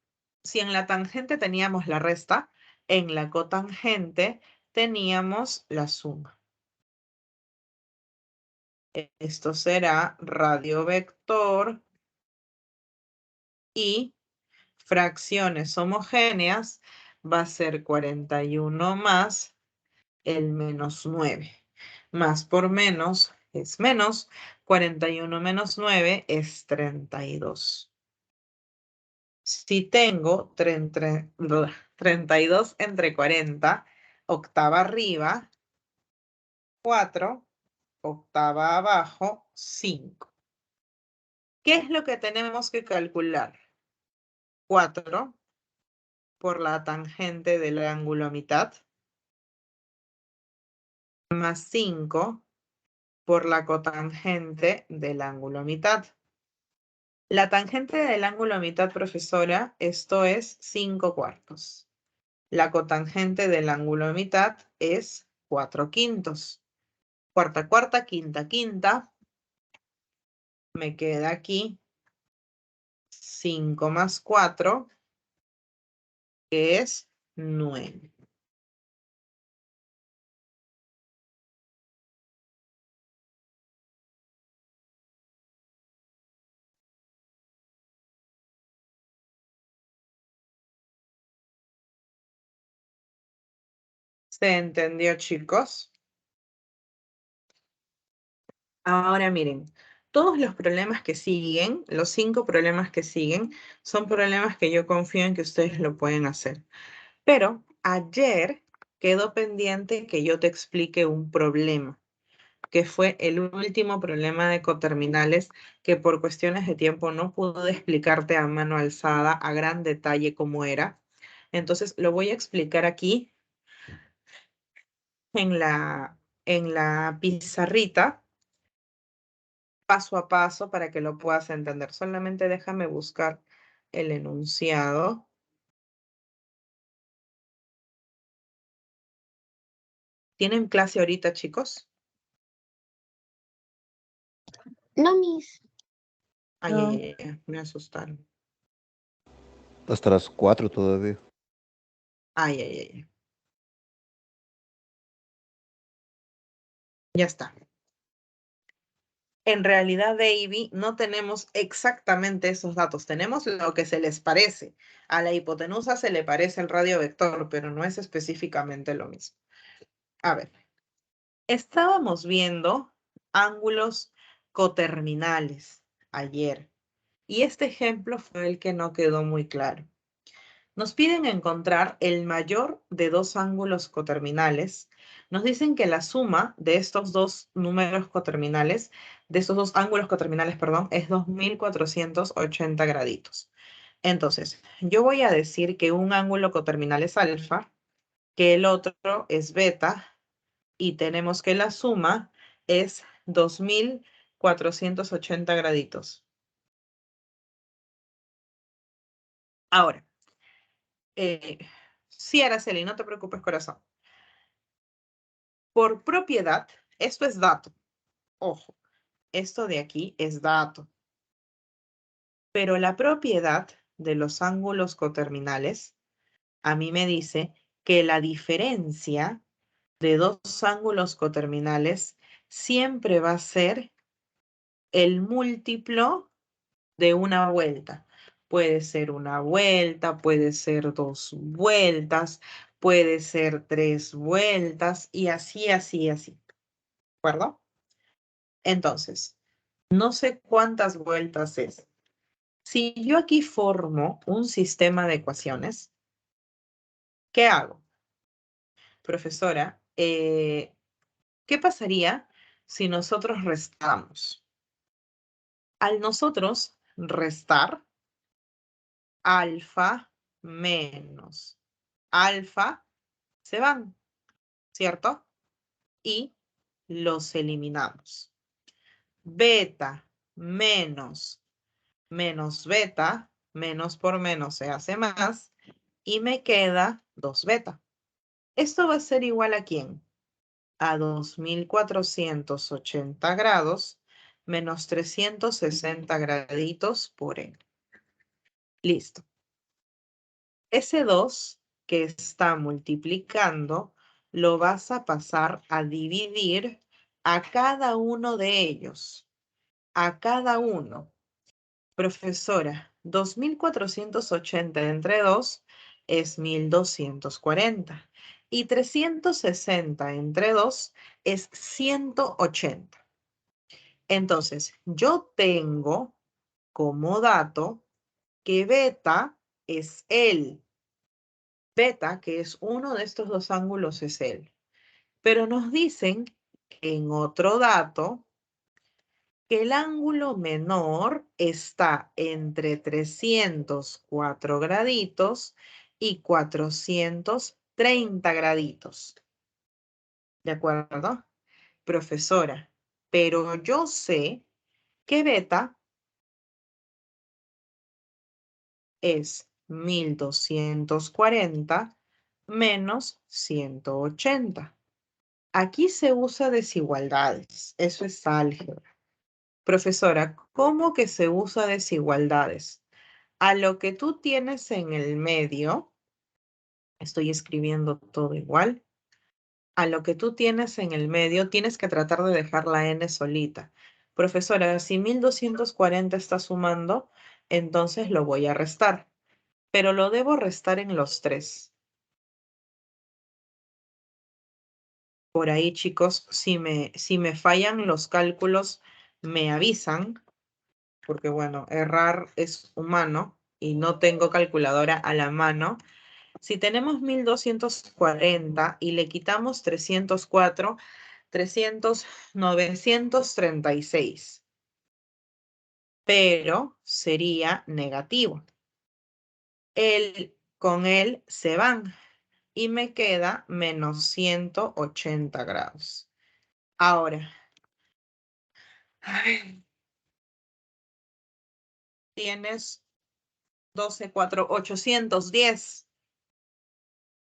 A: si en la tangente teníamos la resta, en la cotangente teníamos la suma. Esto será radio vector y fracciones homogéneas va a ser 41 más el menos 9. Más por menos es menos. 41 menos 9 es 32. Si tengo 32 entre 40, octava arriba, 4, octava abajo, 5. ¿Qué es lo que tenemos que calcular? 4 por la tangente del ángulo a mitad, más 5 por la cotangente del ángulo a mitad. La tangente del ángulo a mitad, profesora, esto es 5/4. La cotangente del ángulo a mitad es 4/5. Cuarta, cuarta, quinta, quinta. Me queda aquí 5 más 4, que es 9. ¿Se entendió, chicos? Ahora miren, todos los problemas que siguen, los 5 problemas que siguen, son problemas que yo confío en que ustedes lo pueden hacer. Pero ayer quedó pendiente que yo te explique un problema, que fue el último problema de coterminales que por cuestiones de tiempo no pude explicarte a mano alzada a gran detalle cómo era. Entonces lo voy a explicar aquí en la pizarrita, paso a paso para que lo puedas entender. Solamente déjame buscar el enunciado. ¿Tienen clase ahorita, chicos?
E: No, Miss.
A: Ay,
C: No.
A: ay, ay, ay, me asustaron.
F: Hasta las 4 todavía.
A: Ay, ay, ay, ay. Ya está. En realidad, Davy, no tenemos exactamente esos datos. Tenemos lo que se les parece. A la hipotenusa se le parece el radio vector, pero no es específicamente lo mismo. A ver, estábamos viendo ángulos coterminales ayer. Y este ejemplo fue el que no quedó muy claro. Nos piden encontrar el mayor de dos ángulos coterminales. Nos dicen que la suma de estos dos números coterminales, de estos dos ángulos coterminales, perdón, es 2480 graditos. Entonces, yo voy a decir que un ángulo coterminal es alfa, que el otro es beta, y tenemos que la suma es 2480 graditos. Ahora, sí, Araceli, no te preocupes, corazón. Por propiedad, esto es dato. Ojo, esto de aquí es dato. Pero la propiedad de los ángulos coterminales a mí me dice que la diferencia de dos ángulos coterminales siempre va a ser el múltiplo de una vuelta. Puede ser una vuelta, puede ser dos vueltas, puede ser tres vueltas y así, así, así. ¿De acuerdo? Entonces, no sé cuántas vueltas es. Si yo aquí formo un sistema de ecuaciones, ¿qué hago? Profesora, ¿qué pasaría si nosotros restamos? Al nosotros restar, alfa menos alfa se van, ¿cierto? Y los eliminamos. Beta menos beta, menos por menos se hace más, y me queda 2 beta. Esto va a ser igual a ¿quién? A 2480 grados menos 360 graditos por N. Listo. Ese 2 que está multiplicando lo vas a pasar a dividir a cada uno de ellos. A cada uno. Profesora, 2480 entre 2 es 1240 y 360 entre 2 es 180. Entonces, yo tengo como dato que beta es él. Beta, que es uno de estos dos ángulos, es él. Pero nos dicen en otro dato que el ángulo menor está entre 304 graditos y 430 graditos. ¿De acuerdo? Profesora, pero yo sé que beta es 1240 menos 180. Aquí se usa desigualdades. Eso es álgebra. Profesora, ¿cómo que se usa desigualdades? A lo que tú tienes en el medio, estoy escribiendo todo igual, a lo que tú tienes en el medio tienes que tratar de dejar la n solita. Profesora, si 1240 está sumando, entonces lo voy a restar, pero lo debo restar en los tres. Por ahí, chicos, si me fallan los cálculos, me avisan, porque bueno, errar es humano y no tengo calculadora a la mano. Si tenemos 1240 y le quitamos 304, 936. Pero sería negativo. Con él se van y me queda menos 180 grados. Ahora, a ver, tienes 12, 4, 810,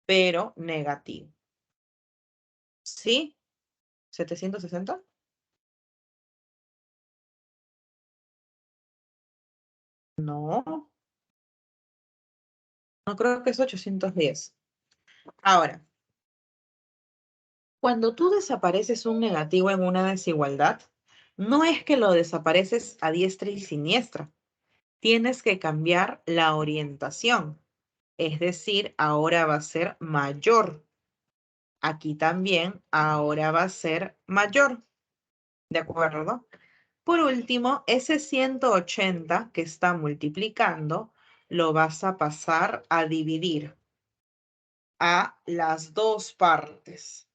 A: pero negativo. ¿Sí? ¿760? No. No creo que es 810. Ahora, cuando tú desapareces un negativo en una desigualdad, no es que lo desapareces a diestra y siniestra. Tienes que cambiar la orientación. Es decir, ahora va a ser mayor. Aquí también, ahora va a ser mayor. ¿De acuerdo? Por último, ese 180 que está multiplicando, lo vas a pasar a dividir a las dos partes.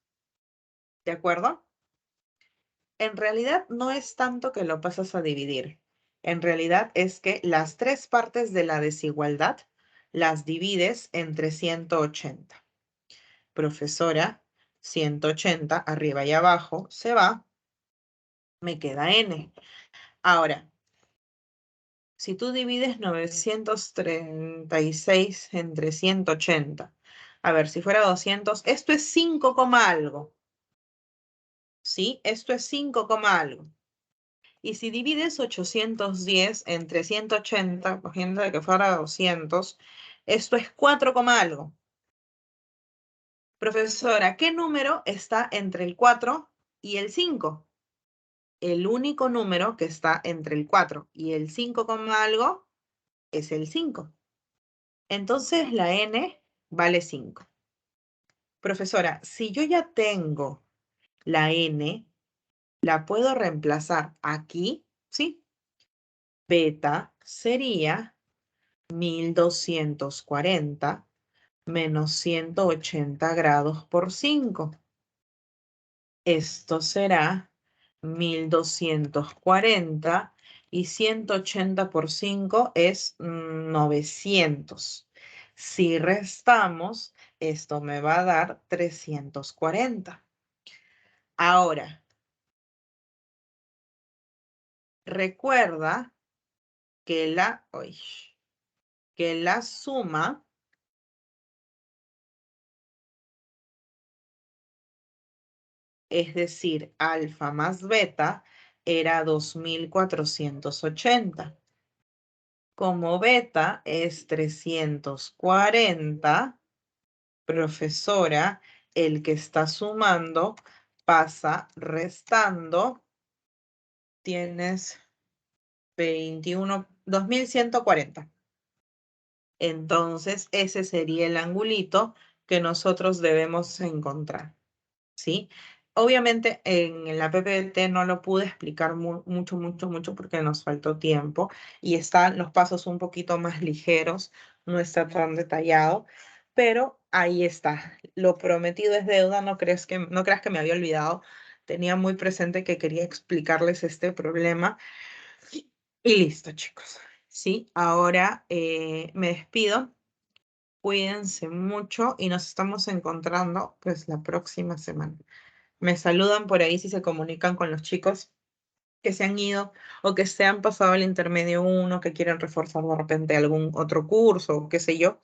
A: ¿De acuerdo? En realidad no es tanto que lo pasas a dividir. En realidad es que las tres partes de la desigualdad las divides entre 180. Profesora, 180 arriba y abajo se va, me queda n. Ahora, si tú divides 936 entre 180, a ver, si fuera 200, esto es 5, algo. ¿Sí? Esto es 5, algo. Y si divides 810 entre 180, cogiendo de que fuera 200, esto es 4, algo. Profesora, ¿qué número está entre el 4 y el 5? El único número que está entre el 4 y el 5, algo es el 5. Entonces la n vale 5. Profesora, si yo ya tengo la n, la puedo reemplazar aquí, ¿sí? Beta sería 1240 menos 180 grados por 5. Esto será 1240 y 180 por 5 es 900. Si restamos, esto me va a dar 340. Ahora, recuerda que la suma es decir, alfa más beta, era 2480. Como beta es 340, profesora, el que está sumando pasa restando. Tienes 2140. Entonces, ese sería el angulito que nosotros debemos encontrar. ¿Sí? Obviamente en la PPT no lo pude explicar mucho porque nos faltó tiempo y están los pasos un poquito más ligeros, no está tan detallado, pero ahí está. Lo prometido es deuda, no creas que me había olvidado. tenía muy presente que quería explicarles este problema. Y listo, chicos. Sí, ahora me despido. Cuídense mucho y nos estamos encontrando pues la próxima semana. Me saludan por ahí si se comunican con los chicos que se han ido o que se han pasado el intermedio 1, que quieren reforzar de repente algún otro curso o qué sé yo.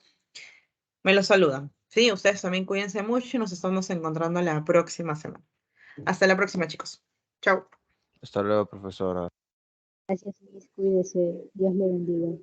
A: Me lo saludan. Sí, ustedes también cuídense mucho y nos estamos encontrando la próxima semana. Hasta la próxima, chicos. Chao.
F: Hasta luego, profesora.
C: Gracias, Miss. Cuídese. Dios le bendiga.